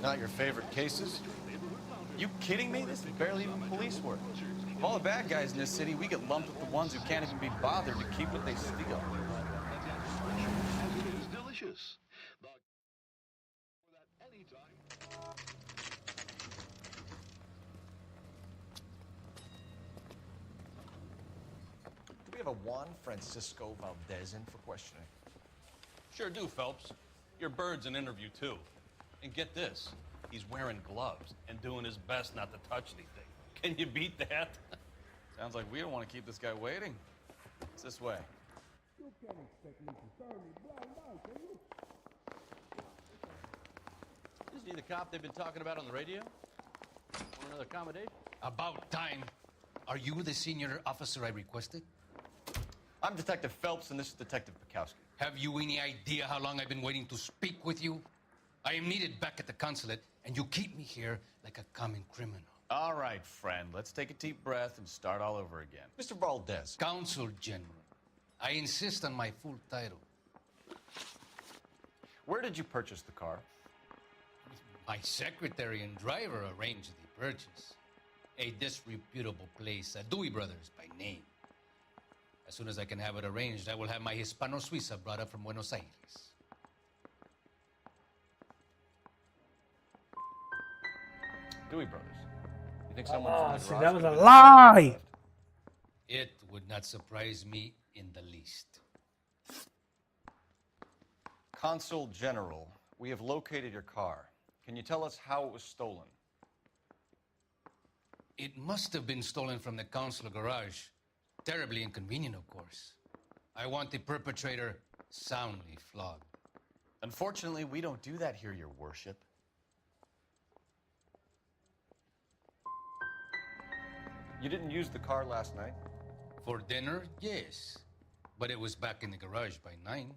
Not your favorite cases? You kidding me? This is barely even police work. Of all the bad guys in this city, we get lumped with the ones who can't even be bothered to keep what they steal. It is delicious. Do we have a Juan Francisco Valdez in for questioning? Sure do, Phelps. Your bird's an interview, too. And get this, he's wearing gloves and doing his best not to touch anything. Can you beat that? Sounds like we don't want to keep this guy waiting. It's this way. Isn't he the cop they've been talking about on the radio? Want another accommodation? About time. Are you the senior officer I requested? I'm Detective Phelps, and this is Detective Bukowski. Have you any idea how long I've been waiting to speak with you? I am needed back at the consulate, and you keep me here like a common criminal. All right, friend. Let's take a deep breath and start all over again. Mr. Valdez. Consul General. I insist on my full title. Where did you purchase the car? My secretary and driver arranged the purchase. A disreputable place, Dewey Brothers by name. As soon as I can have it arranged, I will have my Hispano-Suiza brought up from Buenos Aires. Dewey Brothers. You think someone from the See, garage that was could a have lie. It would not surprise me in the least. Consul General, we have located your car. Can you tell us how it was stolen? It must have been stolen from the consular garage. Terribly inconvenient, of course. I want the perpetrator soundly flogged. Unfortunately, we don't do that here, Your Worship. You didn't use the car last night? For dinner, yes. But it was back in the garage by 9.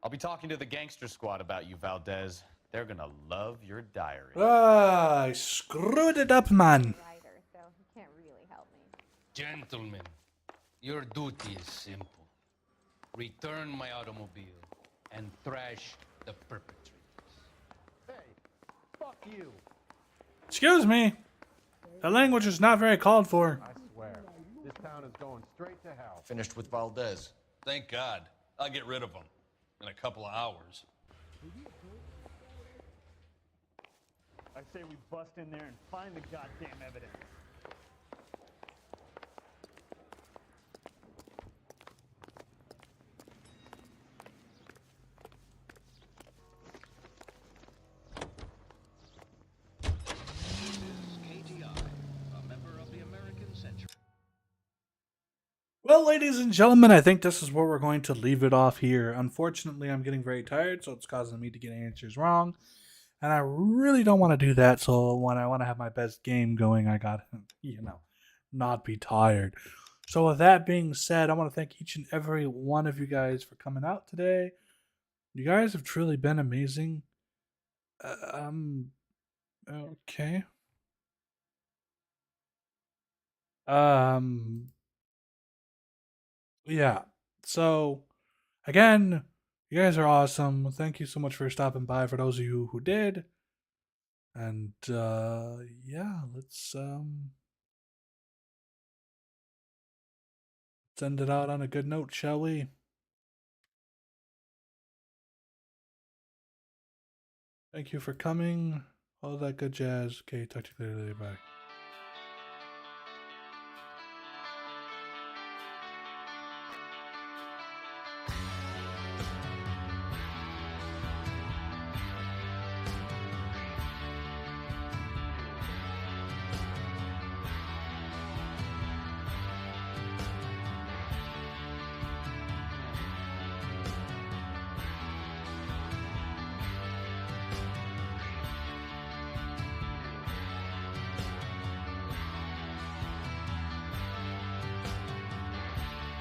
I'll be talking to the gangster squad about you, Valdez. They're gonna love your diary. Ah, I screwed it up, man. So he can't really help me. Gentlemen, your duty is simple. Return my automobile and thrash the perpetrators. Hey, fuck you. Excuse me. The language is not very called for. I swear, this town is going straight to hell. Finished with Valdez. Thank God. I'll get rid of him in a couple of hours. I say we bust in there and find the goddamn evidence. Well, ladies and gentlemen, I think this is where we're going to leave it off here. Unfortunately, I'm getting very tired, so it's causing me to get answers wrong. And I really don't want to do that, so when I want to have my best game going, I got to, not be tired. So with that being said, I want to thank each and every one of you guys for coming out today. You guys have truly been amazing. Okay. Yeah. So, again, you guys are awesome. Thank you so much for stopping by for those of you who did. And, yeah, let's end it out on a good note, shall we? Thank you for coming. All that good jazz. Okay, talk to you later. Bye.